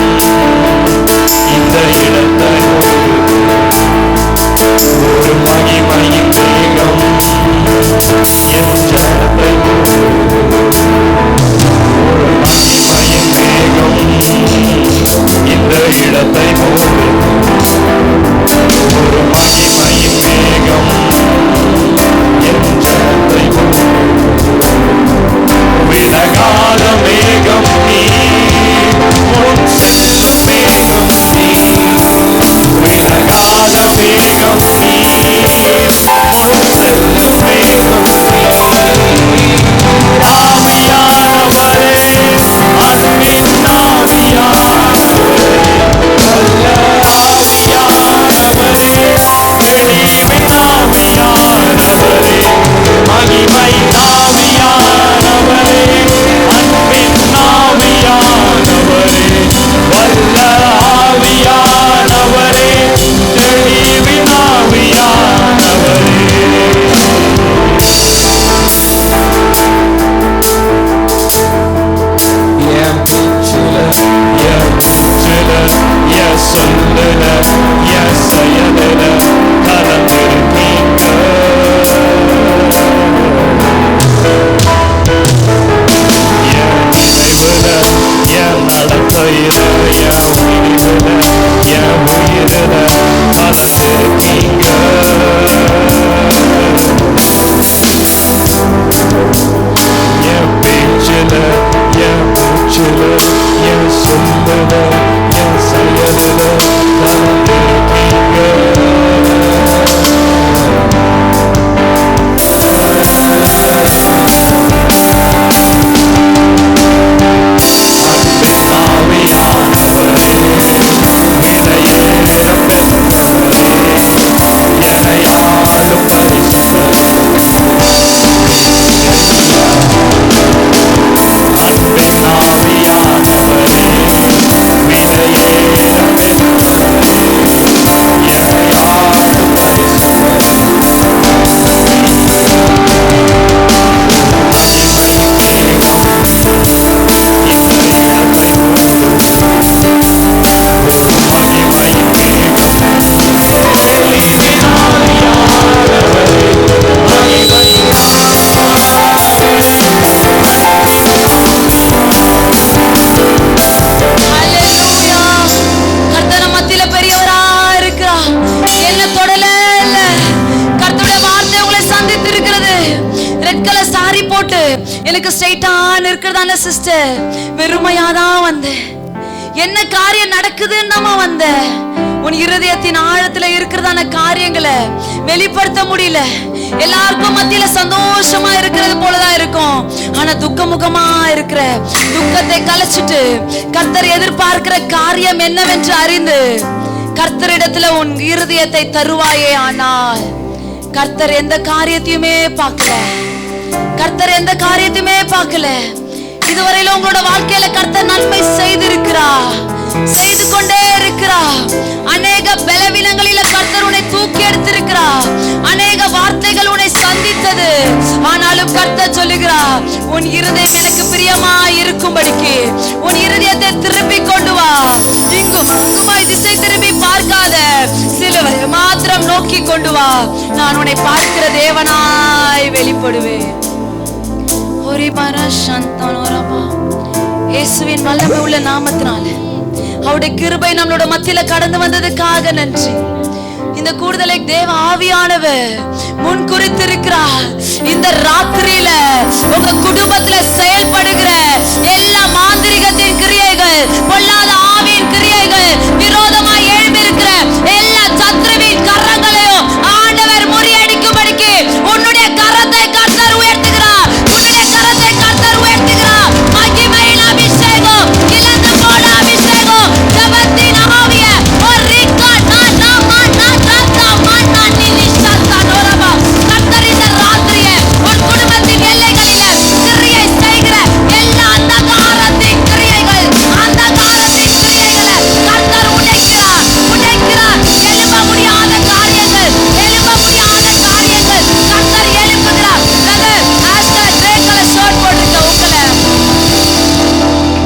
D: எனக்கு ஸ்ட்ரைட்டான இருக்கிறதான சிஸ்டர், வெறுமையாதான் வந்தேன். என்ன காரியம் நடக்குதுன்னு நம்ம வந்த உன் இருதயத்தின் ஆழத்துல இருக்கிறதான காரியங்களை வெளிப்படுத்த முடியல. எல்லாருக்கும் மத்தியில சந்தோஷமா இருக்கிறது போலதான் இருக்கும், ஆனா துக்கமுகமா இருக்கிற துக்கத்தை கலைச்சிட்டு கர்த்தர் எதிர்பார்க்கிற காரியம் என்னவென்று அறிந்து கர்த்தரிடத்துல உன் இருதயத்தை தருவாயே. ஆனால் கர்த்தர் எந்த காரியத்தையுமே பார்க்கல, கர்த்தர் எந்த காரியத்தையுமே பார்க்கல. இதுவரையில உங்களோட வாழ்க்கையில கர்த்தர் நன்மை செய்திருக்கிறார், செய்து கொண்டே இருக்கிறார். அநேக பலவீனங்களில கர்த்தர் உன்னை தூக்கி எடுத்திருக்கிறார், அநேக வார்த்தைகள் உன்னை சந்தித்தது. ஆனாலும் கர்த்தர் சொல்லுகிறார், உன் இருதயம் எனக்கு பிரியமா இருக்கும்படிக்கு உன் இருதயத்தை திருப்பி கொண்டு வா. இங்கும் அங்குமாய் திசை திரும்பி பார்க்காத, சிலுவை மாத்திரம் நோக்கி கொண்டு வா. நான் உன்னை பார்க்கிற தேவனாய் வெளிப்படுவேன். இயேசுவின் வல்லமை உள்ள நாமத்தினால அவருடைய கிருபை நம்மளோட மத்தியில கடந்து வந்ததுக்காக நன்றி. இந்த கூடுதலை தேவ ஆவியானவர் முன் குறித்திருக்கிறார். இந்த ராத்திரியில உங்க குடும்பத்துல செயல்படுகிற எல்லா மாந்திரிகத்தின் கிரியைகள், பொல்லாத ஆவியின் கிரியைகள், விரோதமாய் எழும்பியிருக்கிற எல்லா சத்ருவின் கரங்களையும் ஆண்டவர் முறியடிக்கும்படிக்கு உன்னுடைய கரத்தை கர்த்தர் உயர்த்துகிறார், உன்னுடைய கரத்தை கர்த்தர் உயர்த்துகிறார். மகிமையின் அபிஷேகம், இழந்த போன அபிஷேகம், ஜபத்தின் ஆவிய ஒரு ரிக்கா நானா மானா தாத்தா மானா நிலிஷாத்தா நோரபா. கர்த்தர் இந்த ராத்திரியே உன் குடும்பத்தின் எல்லைகளில கிரியை செய்கிற எல்லா அந்தகாரத்தின் கிரியைகள், அந்தகாரத்தின் கிரியைகளை கர்த்தர் உடைக்கிறார், உடைக்கிறார். எழும்ப முடியாத காரியங்கள், எழும்ப முடியாத காரியங்கள் கர்த்தர் எழுப்புகிறார். ஆஸ்டர் பிரேக்களை ஷார்ட் போட்டுருக்க உங்களை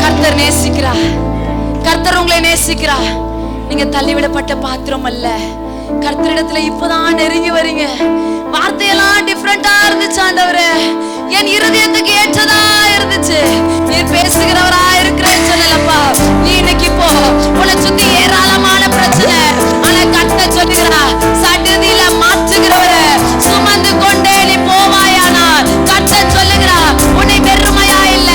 D: கர்த்தர் நேசிக்கிறார், கர்த்தர் உங்களை நேசிக்கிறார். நீங்க தள்ளிவிடப்பட்ட பாத்திரம் அல்ல. கர்த்தரிடத்துல இப்பதான் நெருங்கி வரீங்க. வார்த்தையெல்லாம் டிஃபரெண்டா இருந்துச்சு ஆண்டவரே, என் இருதயத்துக்கு ஏற்றதா இருந்துச்சு. நீர் பேசுகிறவரா இருக்கிறேன்னு சொல்லலப்பா. நீ இன்னைக்கு இப்போ உன்னை சுத்தி ஏராளமான பிரச்சனை, ஆனா கர்த்தர் சொல்லுகிறா, சடுதியில மாற்றுகிறவரை சுமந்து கொண்டே நீ போவாயானால் கர்த்தர் சொல்லுகிறா, உன்னை வெறுமையா இல்ல,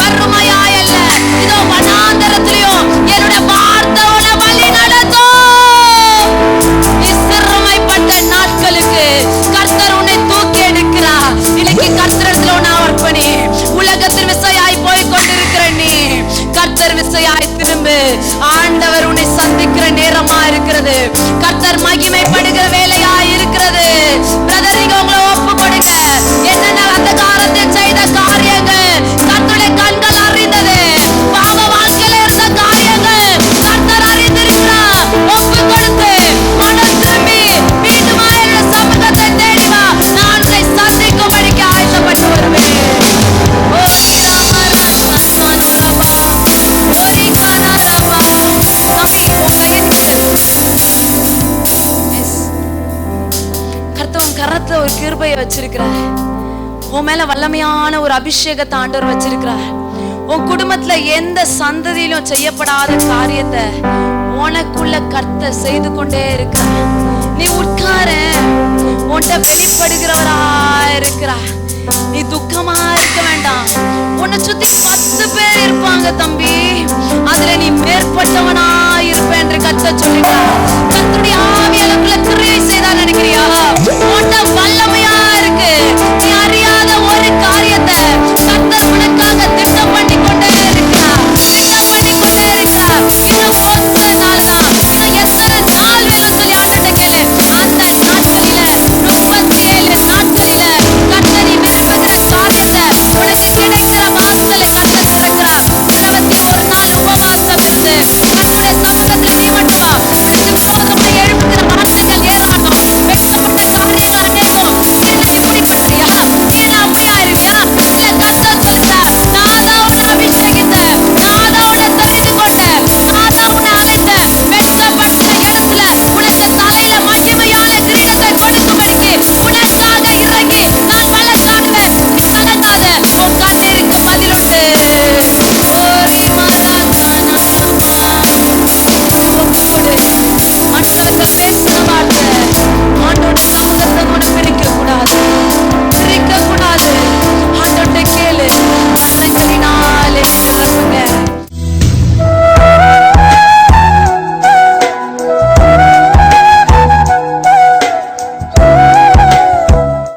D: வறுமையா இல்ல, இதோ வனாந்தரத்திலையும் என்னுடைய வார்த்தை உன்னை வழி நடத்தும். நீ சிறுமைப்பட்ட நாட்களுக்கு கர்த்தர் உன்னை தூக்கி எடுக்கிறார். இன்னைக்கு கர்த்தரிடத்துல உன்னை அர்ப்பணி. உலகத்தில் விசையாய் போய் கொண்டிருக்கிற நீ கர்த்தர் விசையாய் திரும்பு. ஆண்டவர் உன்னை சந்திக்கிற நேரமா இருக்கிறது, கர்த்தர் மகிமைப்படுகிற வேலையா இருக்கிறது. பிரதர், நீங்க உங்களை ஒப்பு கொடுங்க. என்னென்ன அந்த காலத்தில் செய்த காரியங்கள் கர்த்தருடைய கண்கள் அறிந்தது, பாவ வாழ்க்கையில இருந்த காரியங்கள் கர்த்தர் அறிந்திருக்கிறார். ஒப்பு கொடுத்து மனம் திரும்பி மீண்டும் என்னுடைய சமூகத்தை தேடி வா. நான் உன்னை சந்திக்கும்படிக்கு ஆயத்தப்பட்டு வருவேன். கரத்துல ஒரு கிருபையை வச்சிருக்கிறார். உன் மேல வல்லமையான ஒரு அபிஷேகத்தை ஆண்டவர் வச்சிருக்கிறார். உன் குடும்பத்துல எந்த சந்ததியிலும் செய்யப்படாத காரியத்தை உனக்குள்ள கர்த்தர் செய்து கொண்டே இருக்கிறார். நீ உட்கார, உன்கிட்ட வெளிப்படுகிறவரா இருக்கிறார். நீ துக்கமா இருக்க வேண்டாம். உன்னை சுத்தி 10 பேர் இருப்பாங்க தம்பி, அதுல நீ மேற்பட்டவனா இருப்ப என்று கர்த்தர் சொல்லுகிறார். கர்த்தருடைய ஆவியானவர்களை கிரியை செய்தா நினைக்கிறியா? உன்கிட்ட வல்லமை